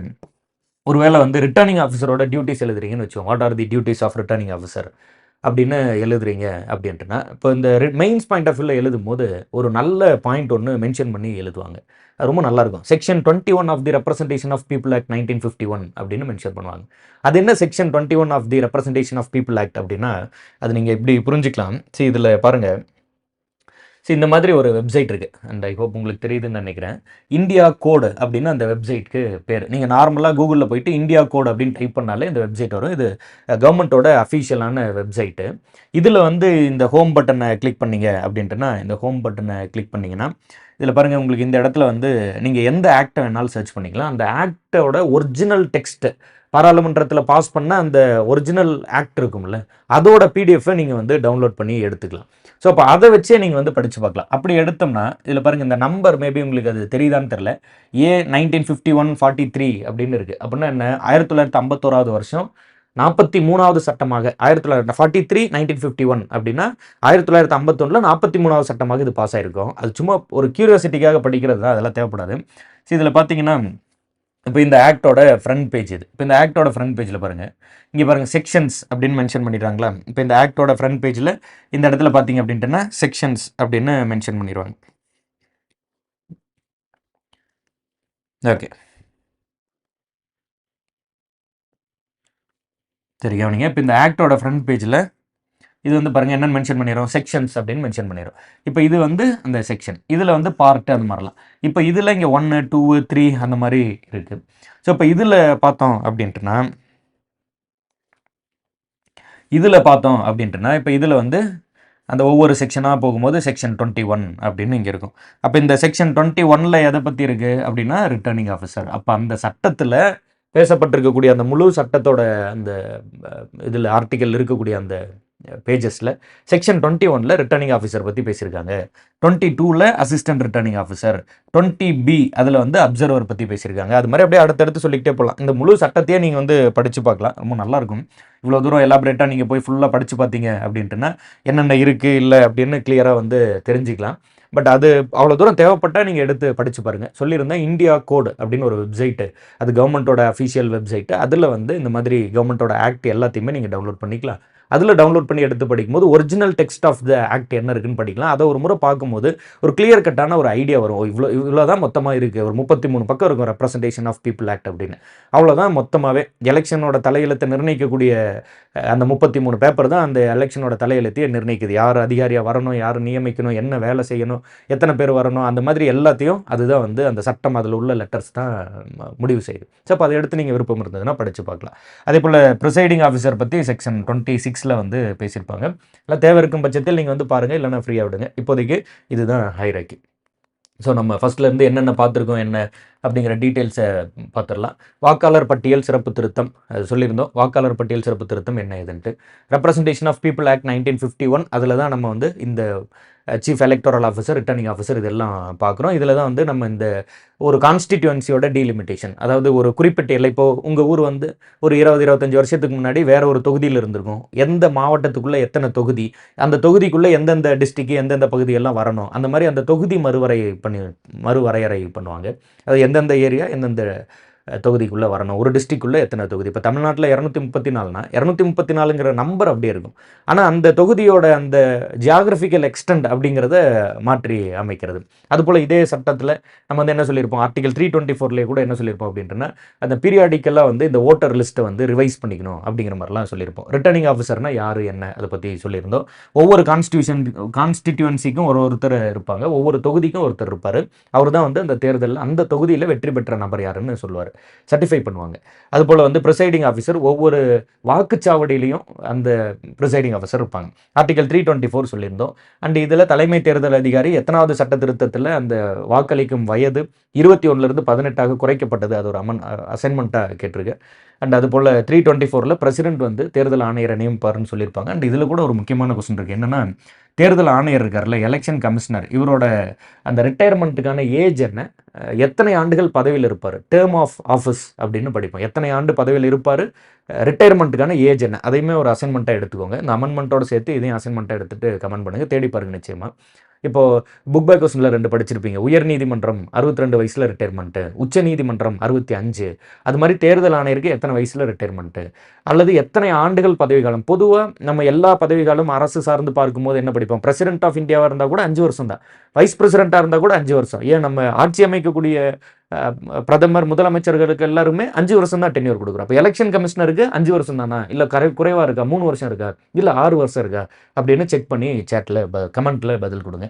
ஒருவேளை வந்து ரிட்டர்னிங் ஆஃபீஸரோட டியூட்டிஸ் எழுதுறீங்கன்னு வச்சுக்கோங்க, what are the duties of returning officer அப்படின்னு எழுதுறீங்க அப்படின்ட்டுனா, இப்போ இந்த மெயின்ஸ் பாயிண்ட் ஆஃப் வியூவில் எழுதும் போது ஒரு நல்ல பாயிண்ட் ஒன்று மென்ஷன் பண்ணி எழுதுவாங்க. அது ரொம்ப நல்லாயிருக்கும். Section 21 of the representation of people act 1951 அப்படின்னு மென்ஷன் பண்ணுவாங்க. அது என்ன section 21 of the representation of people act அப்படின்னா, அது நீங்கள் இப்படி புரிஞ்சுக்கலாம். சரி, இதில் பாருங்கள். ஸோ இந்த மாதிரி ஒரு வெப்சைட் இருக்குது. அண்ட் ஐ ஹோப் உங்களுக்கு தெரியுதுன்னு நினைக்கிறேன். இந்தியா கோடு அப்படின்னு அந்த வெப்சைட்க்கு பேர். நீங்கள் நார்மலாக கூகுளில் போயிட்டு இந்தியா கோடு அப்படின்னு டைப் பண்ணாலே இந்த வெப்சைட் வரும். இது கவர்மெண்ட்டோட அஃபீஷியலான வெப்சைட்டு. இதில் வந்து இந்த ஹோம் பட்டனை கிளிக் பண்ணிங்க அப்படின்ட்டுனா, இந்த ஹோம் பட்டனை கிளிக் பண்ணிங்கன்னா இதில் பாருங்கள், உங்களுக்கு இந்த இடத்துல வந்து நீங்கள் எந்த ஆக்டை வேணாலும் சர்ச் பண்ணிக்கலாம். அந்த ஆக்டோட ஒரிஜினல் டெக்ஸ்ட்டு, பாராளுமன்றத்தில் பாஸ் பண்ண அந்த ஒரிஜினல் ஆக்ட் இருக்கும்ல, அதோட பிடிஎஃப்பை நீங்கள் வந்து டவுன்லோட் பண்ணி எடுத்துக்கலாம். ஸோ அப்போ அதை வச்சே நீங்கள் வந்து படித்து பார்க்கலாம். அப்படி எடுத்தோம்னா இதில் பாருங்கள், இந்த நம்பர் மேபி உங்களுக்கு அது தெரியுதான்னு தெரில, A1951-43 அப்படின்னு இருக்குது. அப்படின்னா என்ன, 1951 வருஷம் 43வது சட்டமாக 1943 1951 அப்படின்னா 1951 43வது சட்டமாக இது பாஸ் ஆகிருக்கும். அது சும்மா ஒரு கியூரியாசிட்டிக்காக படிக்கிறது தான், அதெல்லாம் தேவைப்படாது. ஸோ இதில் பார்த்தீங்கன்னா இப்போ இந்த ஆக்டோட ஃப்ரண்ட் பேஜ் இது. இப்போ இந்த ஆக்டோட ஃப்ரண்ட் பேஜில் பாருங்கள், இங்கே பாருங்கள் செக்ஷன்ஸ் அப்படின்னு மென்ஷன் பண்ணிடுறாங்களா. இப்போ இந்த ஆக்டோட ஃப்ரண்ட் பேஜில் இந்த இடத்துல பார்த்தீங்க அப்படின்ட்டுனா செக்ஷன்ஸ் அப்படின்னு மென்ஷன் பண்ணிடுவாங்க. ஓகே, சரி கவனிங்க. இப்போ இந்த ஆக்டோட ஃப்ரண்ட் பேஜில் இது வந்து பாருங்கள் என்னென்னு மென்ஷன் பண்ணிடுறோம், செக்ஷன்ஸ் அப்படின்னு மென்ஷன் பண்ணிடுறோம். இப்போ இது வந்து அந்த செக்ஷன், இதில் வந்து பார்ட்டு அந்த மாதிரிலாம். இப்போ இதில் இங்கே 1, 2, 3 அந்த மாதிரி இருக்குது. ஸோ இப்போ இதில் பார்த்தோம் அப்படின்ட்டுனா இப்போ இதில் வந்து அந்த ஒவ்வொரு செக்ஷனாக போகும்போது செக்ஷன் 21 அப்படின்னு இங்கே இருக்கும். அப்போ இந்த செக்ஷன் 21ல் எதை பற்றி இருக்குது அப்படின்னா ரிட்டர்னிங் ஆஃபீஸர். அப்போ அந்த சட்டத்தில் பேசப்பட்டிருக்கக்கூடிய அந்த முழு சட்டத்தோட அந்த இதில் ஆர்டிக்கல் இருக்கக்கூடிய அந்த பேஜஸில் செக்ஷன் 21ல் ரிட்டர்னிங் ஆஃபீஸர் பற்றி பேசியிருக்காங்க. 22ல் அசிஸ்டன்ட் ரிட்டர்னிங் ஆஃபீஸர், 20B அதில் வந்து அப்சர்வர் பற்றி பேசியிருக்காங்க. அது மாதிரி அப்படியே அடுத்தடுத்து சொல்லிக்கிட்டே போகலாம். இந்த முழு சட்டத்தையே நீங்கள் வந்து படித்து பார்க்கலாம், ரொம்ப நல்லாயிருக்கும். இவ்வளோ தூரம் எலாபரேட்டாக நீங்கள் போய் ஃபுல்லாக படித்து பார்த்தீங்க அப்படின்ட்டுனா என்னென்ன இருக்குது இல்லை அப்படின்னு கிளியராக வந்து தெரிஞ்சுக்கலாம். பட் அது அவ்வளோ தூரம் தேவைப்பட்டால் நீங்கள் எடுத்து படித்து பாருங்கள். சொல்லியிருந்தேன் இந்தியா கோடு அப்படின்னு ஒரு வெப்சைட்டு, அது கவர்மெண்ட்டோட அஃபீஷியல் வெப்சைட்டு. அதில் வந்து இந்த மாதிரி கவர்மெண்ட்டோட ஆக்ட் எல்லாத்தையுமே நீங்கள் டவுன்லோட் பண்ணிக்கலாம். அதில் டவுன்லோட் பண்ணி எடுத்து படிக்கும்போது original text of the act என்ன இருக்குன்னு படிக்கலாம். அதை ஒரு முறை பார்க்கும்போது ஒரு கிளியர் கட்டான ஒரு ஐடியா வரும். இவ்வளோ தான் மொத்தமாக இருக்குது, ஒரு 33 பக்கம் இருக்கும் ரெப்ரசன்டேஷன் ஆஃப் பீப்புள் ஆக்ட் அப்படின்னு. அவ்வளோதான் மொத்தமாகவே எலெக்ஷனோட தலையெழுத்தை நிர்ணயிக்கக்கூடிய அந்த 33 பேப்பர் தான் அந்த எலெக்ஷனோட தலையெழுத்தையே நிர்ணயிக்குது. யார் அதிகாரியாக வரணும், யார் நியமிக்கணும், என்ன வேலை செய்யணும், எத்தனை பேர் வரணும், அந்த மாதிரி எல்லாத்தையும் அதுதான் வந்து அந்த சட்டம், அதில் உள்ள லெட்டர்ஸ் தான் முடிவு செய்யுது. ஸோ அப்போ அதை எடுத்து நீங்கள் விருப்பம் இருந்ததுன்னா படித்து பார்க்கலாம். அதே போல் ப்ரிசைடிங் ஆஃபீஸர் பற்றி செக்ஷன் 26ல் வந்து பேசியிருப்பாங்க. இல்லை தேவை இருக்கும் பட்சத்தில் நீங்கள் வந்து பாருங்கள், இல்லைனா ஃப்ரீயாக விடுங்க. இப்போதைக்கு இதுதான் ஹைரார்க்கி. ஸோ நம்ம ஃபஸ்ட்லேருந்து என்னென்ன பார்த்துருக்கோம், என்ன அப்படிங்கிற டீட்டெயில்ஸை பார்த்துடலாம். வாக்காளர் பட்டியல் சிறப்பு திருத்தம் சொல்லியிருந்தோம். வாக்காளர் பட்டியல் சிறப்பு திருத்தம் என்ன ஏதுன்ட்டு. ரெப்ரசன்டேஷன் ஆஃப் பீப்புள் ஆக்ட் 1951 அதில் தான் நம்ம வந்து இந்த chief electoral officer, returning officer இதெல்லாம் பார்க்குறோம். இதில் தான் வந்து நம்ம இந்த ஒரு கான்ஸ்டிடியூன்சியோட டீலிமிட்டேஷன், அதாவது ஒரு குறிப்பிட்ட எல்லை. இப்போ உங்கள் ஊர் வந்து ஒரு 20-25 வருஷத்துக்கு முன்னாடி வேற ஒரு தொகுதியில் இருந்திருக்கும். எந்த மாவட்டத்துக்குள்ளே எத்தனை தொகுதி, அந்த தொகுதிக்குள்ளே எந்தெந்த டிஸ்ட்ரிக்ட் எந்தெந்த பகுதியெல்லாம் வரணும், அந்த மாதிரி அந்த தொகுதி மறுவரையறை பண்ணுவாங்க. அது எந்தெந்த ஏரியா எந்தெந்த தொகுதிக்குள்ளே வரணும், ஒரு டிஸ்ட்ரிக்டுள்ளே எத்தனை தொகுதி. இப்போ தமிழ்நாட்டில் 234னா 234ங்கிற நம்பர் அப்படியே இருக்கும். ஆனால் அந்த தொகுதியோட அந்த ஜியாகிரபிக்கல் எக்ஸ்டெண்ட் அப்படிங்கிறத மாற்றி அமைக்கிறது. அதுபோல் இதே சட்டத்தில் நம்ம வந்து என்ன சொல்லியிருப்போம், ஆர்டிகல் 324 கூட என்ன சொல்லியிருப்போம் அப்படின்றனா, அந்த பீரியாடிக்கலாக வந்து இந்த ஓட்டர் லிஸ்ட்டை வந்து ரிவைஸ் பண்ணிக்கணும் அப்படிங்கிற மாதிரிலாம் சொல்லியிருப்போம். ரிட்டர்னிங் ஆஃபீஸர்னா யார் என்ன அதை பற்றி சொல்லியிருந்தோம். ஒவ்வொரு கான்ஸ்டிடியூன்சிக்கும் ஒருத்தர் இருப்பாங்க, ஒவ்வொரு தொகுதிக்கும் ஒருத்தர் இருப்பார். அவர் தான் வந்து அந்த தேர்தலில் அந்த தொகுதியில் வெற்றி பெற்ற நபர் யாருன்னு சொல்லுவார், சர்டிஃபை பண்ணுவாங்க. அதுபோல் வந்து ப்ரிசைடிங் ஆஃபீஸர், ஒவ்வொரு வாக்குச்சாவடியிலையும் அந்த ப்ரிசைடிங் ஆஃபீஸர் இருப்பாங்க. ஆர்டிகல் 324 சொல்லியிருந்தோம். அண்ட் இதில் தலைமை தேர்தல் அதிகாரி எத்தனாவது சட்ட திருத்தத்தில் அந்த வாக்களிக்கும் வயது 21லிருந்து 18ஆக குறைக்கப்பட்டது, அது ஒரு அசைன்மெண்ட்டாக கேட்டிருக்கு. அண்ட் அதுபோல் 324 பிரசிடென்ட் வந்து தேர்தல் ஆணையரை நியமிப்பார்னு சொல்லியிருப்பாங்க. அண்ட் இதில் கூட ஒரு முக்கியமான கொஸ்டின் இருக்குது. என்னென்னா, தேர்தல் ஆணையர் இருக்கார்ல, எலெக்ஷன் கமிஷனர், இவரோட அந்த ரிட்டையர்மெண்ட்டுக்கான ஏஜ் என்ன, எத்தனை ஆண்டுகள் பதவியில் இருப்பார், டேர்ம் ஆஃப் ஆஃபீஸ் அப்படின்னு படிப்போம். எத்தனை ஆண்டு பதவியில் இருப்பார், ரிட்டையர்மெண்ட்டுக்கான ஏஜ் என்ன, அதையுமே ஒரு அசைன்மெண்ட்டாக எடுத்துக்கோங்க. இந்த அமெண்ட்மெண்ட்டோட சேர்த்து இதையும் அசைன்மெண்ட்டாக எடுத்துகிட்டு கமெண்ட் பண்ணுங்கள், தேடி பாருங்க நிச்சயமாக. இப்போது புக் பை கொஸ்டினில் 2 படிச்சிருப்பீங்க. உயர்நீதிமன்றம் 62 வயசில் ரிட்டையர்மெண்ட்டு, உச்ச நீதிமன்றம் 65. அது மாதிரி தேர்தல் ஆணையருக்கு எத்தனை வயசில் ரிட்டையர்மெண்ட்டு, அல்லது எத்தனை ஆண்டுகள் பதவி காலம். பொதுவாக நம்ம எல்லா பதவி காலம் அரசு சார்ந்து பார்க்கும்போது என்ன படிப்போம், பிரசிடென்ட் ஆஃப் இந்தியாவாக இருந்தால் கூட 5 வருஷம் தான், வைஸ் பிரசிடென்ட்டாக இருந்தால் கூட 5 வருஷம். ஏன் நம்ம ஆட்சி அமைக்கக்கூடிய பிரதமர் முதலமைச்சர்களுக்கு எல்லாருமே 5 வருஷம் தான் டென்யூர் கொடுக்குறோம். அப்போ எலெக்ஷன் கமிஷனருக்கு 5 வருஷம் தானா, இல்லை குறைவாக இருக்கா, 3 வருஷம் இருக்கா, இல்லை 6 வருஷம் இருக்கா அப்படின்னு செக் பண்ணி சேட்டில் கமெண்ட்டில் பதில் கொடுங்க.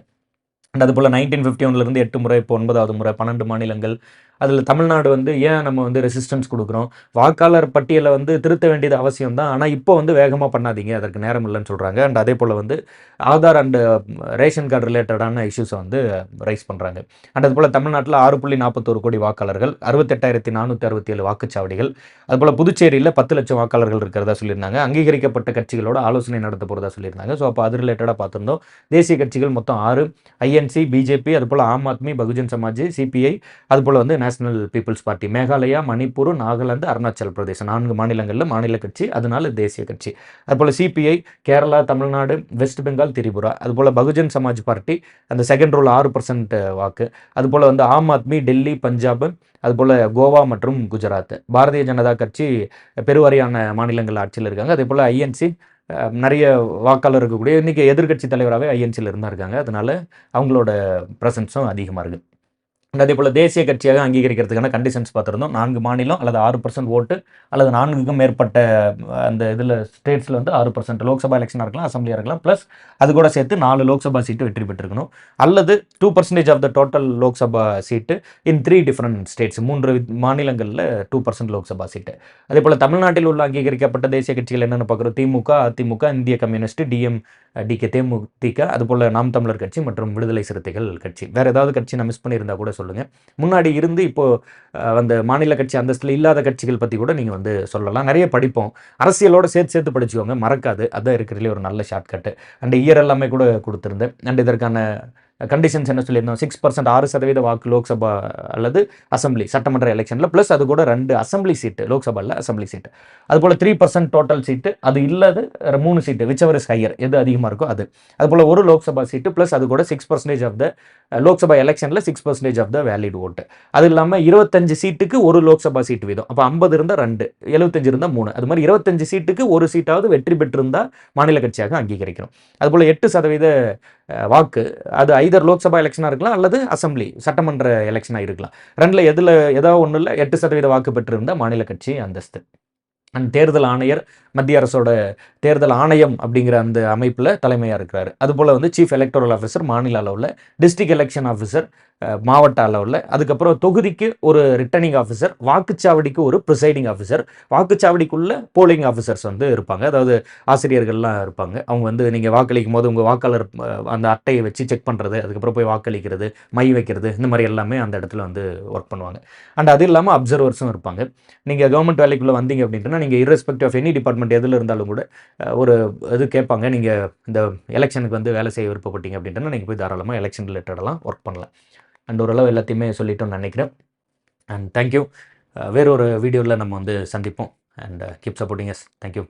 அண்ட் அதுபோல் 1951லேருந்து 8 முறை, இப்போ 9வது முறை, 12 மாநிலங்கள். அதில் தமிழ்நாடு வந்து ஏன் நம்ம வந்து ரெசிஸ்டன்ஸ் கொடுக்குறோம், வாக்காளர் பட்டியலை வந்து திருத்த வேண்டியது அவசியம் தான், ஆனால் இப்போ வந்து வேகமாக பண்ணாதீங்க, அதற்கு நேரம் இல்லைன்னு சொல்கிறாங்க. அண்ட் அதே போல் வந்து ஆதார் அண்டு ரேஷன் கார்டு ரிலேட்டடான இஷ்யூஸை வந்து ரைஸ் பண்ணுறாங்க. அண்ட் அதுபோல் தமிழ்நாட்டில் 6.41 கோடி வாக்காளர்கள், 68,467 வாக்குச்சாவடிகள். அதுபோல் புதுச்சேரியில் 10 லட்சம் வாக்காளர்கள் இருக்கிறதா சொல்லியிருந்தாங்க. அங்கீகரிக்கப்பட்ட கட்சிகளோட ஆலோசனை நடத்த போகிறதா சொல்லியிருந்தாங்க. ஸோ அப்போ அது ரிலேட்டடாக பார்த்துருந்தோம். தேசிய கட்சிகள் மொத்தம் 6, ஐஎன்சி, பிஜேபி, அதுபோல் ஆம் ஆத்மி, பகுஜன் சமாஜ், சிபிஐ, அதுபோல் வந்து national people's party. Meghalaya, Manipur, Nagaland, Arunachal பிரதேசம் 4 மாநிலங்களில் மாநில கட்சி, அதனால தேசிய கட்சி. அதுபோல் சிபிஐ கேரளா, தமிழ்நாடு, வெஸ்ட் பெங்கால், திரிபுரா. அதுபோல் பகுஜன் சமாஜ் பார்ட்டி அந்த செகண்ட் ரோல் 6% வாக்கு. அதுபோல் வந்து ஆம் ஆத்மி டெல்லி, பஞ்சாப், அதுபோல் கோவா மற்றும் குஜராத். பாரதிய ஜனதா கட்சி பெருவாரியான மாநிலங்கள் ஆட்சியில் இருக்காங்க. அதே போல் ஐஎன்சி நிறைய வாக்காளர் இருக்கக்கூடிய, இன்றைக்கி எதிர்கட்சி தலைவராகவே ஐஎன்சியில் இருந்தால் இருக்காங்க, அதனால் அவங்களோட ப்ரெசன்ஸும் அதிகமாக இருக்குது. அதே போல் தேசிய கட்சியாக அங்கீகரிக்கிறதுக்கான கண்டிஷன்ஸ் பார்த்துருந்தோம். 4 மாநிலம் அல்லது 6% ஓட்டு, அல்லது 4க்கும் மேற்பட்ட அந்த இதில் ஸ்டேட்ஸில் வந்து 6%. லோக்சபா எலெக்ஷனாக இருக்கலாம், அசம்பிளியாக இருக்கலாம், ப்ளஸ் அது கூட சேர்த்து 4 லோக்சபா சீட்டு வெற்றி பெற்றிருக்கணும், அல்லது 2% of the total Lok Sabha seat in 3 different states, 3 மாநிலங்களில் 2% லோக்சபா சீட்டு. அதே போல் தமிழ்நாட்டில் உள்ள அங்கீகரிக்கப்பட்ட தேசிய கட்சிகள் என்னென்னு பார்க்குறோம். திமுக, அதிமுக, இந்திய கம்யூனிஸ்ட், டிஎம்டிகே, தேமுதிக, அதுபோல் நாம் தமிழர் கட்சி மற்றும் விடுதலை சிறுத்தைகள் கட்சி. வேறு ஏதாவது கட்சி நான் மிஸ் பண்ணியிருந்தா கூட சொல்லுங்கள். முன்னாடி இருந்து இப்போது அந்த மாநில கட்சி அந்தஸ்தில் இல்லாத கட்சிகள் பற்றி கூட நீங்கள் வந்து சொல்லலாம். நிறைய படிப்போம், அரசியலோடு சேர்த்து படிச்சுக்கோங்க, மறக்காது. அதுதான் இருக்கிறதுலே ஒரு நல்ல ஷார்ட்கட்டு. அண்ட் இயர் எல்லாமே கூட கொடுத்துருந்தேன். அண்ட் இதற்கான கண்டிஷன்ஸ் என்ன சொல்லியிருந்தோம், 6%, 6% வாக்கு லோக்சபா அல்லது அசம்பிளி சட்டமன்ற எலெக்ஷனில், ப்ளஸ் அது கூட 2 அசம்பிளி சீட்டு, லோக்சபாவில் அசம்பிளி சீட்டு. அதுபோல் 3% டோட்டல் சீட்டு, அது இல்லாத 3 சீட்டு, விச்சவர் இஸ் ஹையர், எது அதிகமாக இருக்கோ அது. அதுபோல் ஒரு லோக்சபா சீட்டு, ப்ளஸ் அது கூட 6% ஆஃப் த லோக்சபா எலெக்ஷனில் 6% ஆஃப் த வேலிட் ஓட்டு. அது இல்லாமல் 25 சீட்டுக்கு ஒரு லோக்சபா சீட்டு வீதம். அப்போ 50 இருந்தால் 2, 75 இருந்தால் 3. அது மாதிரி 25 சீட்டுக்கு ஒரு சீட்டாவது வெற்றி பெற்றிருந்தால் மாநில கட்சியாக அங்கீகரிக்கிறோம். அதுபோல் 8% வாக்கு, அது ஐதர் லோக்சபா எலெக்ஷனாக இருக்கலாம் அல்லது அசம்பிளி சட்டமன்ற எலெக்ஷனாக இருக்கலாம். 2ல் ஏதாவது ஒன்றில் 8% வாக்கு பெற்றிருந்தால் மாநில கட்சி அந்தஸ்து. அண்ட் தேர்தல் ஆணையர் மத்திய அரசோட தேர்தல் ஆணையம் அப்படிங்கிற அந்த அமைப்பில் தலைமையாக இருக்கிறார். அதுபோல் வந்து சீஃப் எலக்டோரல் ஆஃபீஸர் மாநில அளவில், டிஸ்ட்ரிக்ட் எலெக்ஷன் ஆஃபீஸர் மாவட்ட அளவில், அதுக்கப்புறம் தொகுதிக்கு ஒரு ரிட்டர்னிங் ஆஃபீஸர், வாக்குச்சாவடிக்கு ஒரு ப்ரிசைடிங் ஆஃபீஸர், வாக்குச்சாவடிக்குள்ள போலிங் ஆஃபீஸர்ஸ் வந்து இருப்பாங்க. அதாவது ஆசிரியர்கள்லாம் இருப்பாங்க. அவங்க வந்து நீங்கள் வாக்களிக்கும் போது உங்கள் வாக்காளர் அந்த அட்டையை வச்சு செக் பண்ணுறது, அதுக்கப்புறம் போய் வாக்களிக்கிறது, மை வைக்கிறது, இந்த மாதிரி எல்லாமே அந்த இடத்துல வந்து ஒர்க் பண்ணுவாங்க. அண்ட் அது இல்லாமல் அப்சர்வர்ஸும் இருப்பாங்க. நீங்கள் கவர்மெண்ட் வேலைக்குள்ளே வந்தீங்க அப்படின்ட்டுனா நீங்கள் irrespective ஆஃப் எனி டிபார்ட்மெண்ட் எதில் இருந்தாலும் கூட ஒரு இது கேட்பாங்க. நீங்கள் இந்த எலெக்ஷனுக்கு வந்து வேலை செய்ய விருப்பப்பட்டீங்க அப்படின்ட்டுனா நீங்கள் போய் தாராளமாக எலெக்ஷன் ரிலேட்டடெல்லாம் ஒர்க் பண்ணலாம். அண்ட் ஓரளவு எல்லாத்தையுமே சொல்லிட்டோம்னு நினைக்கிறேன். And thank you. வேறொரு வீடியோவில் நம்ம வந்து சந்திப்போம். And keep supporting us. Thank you.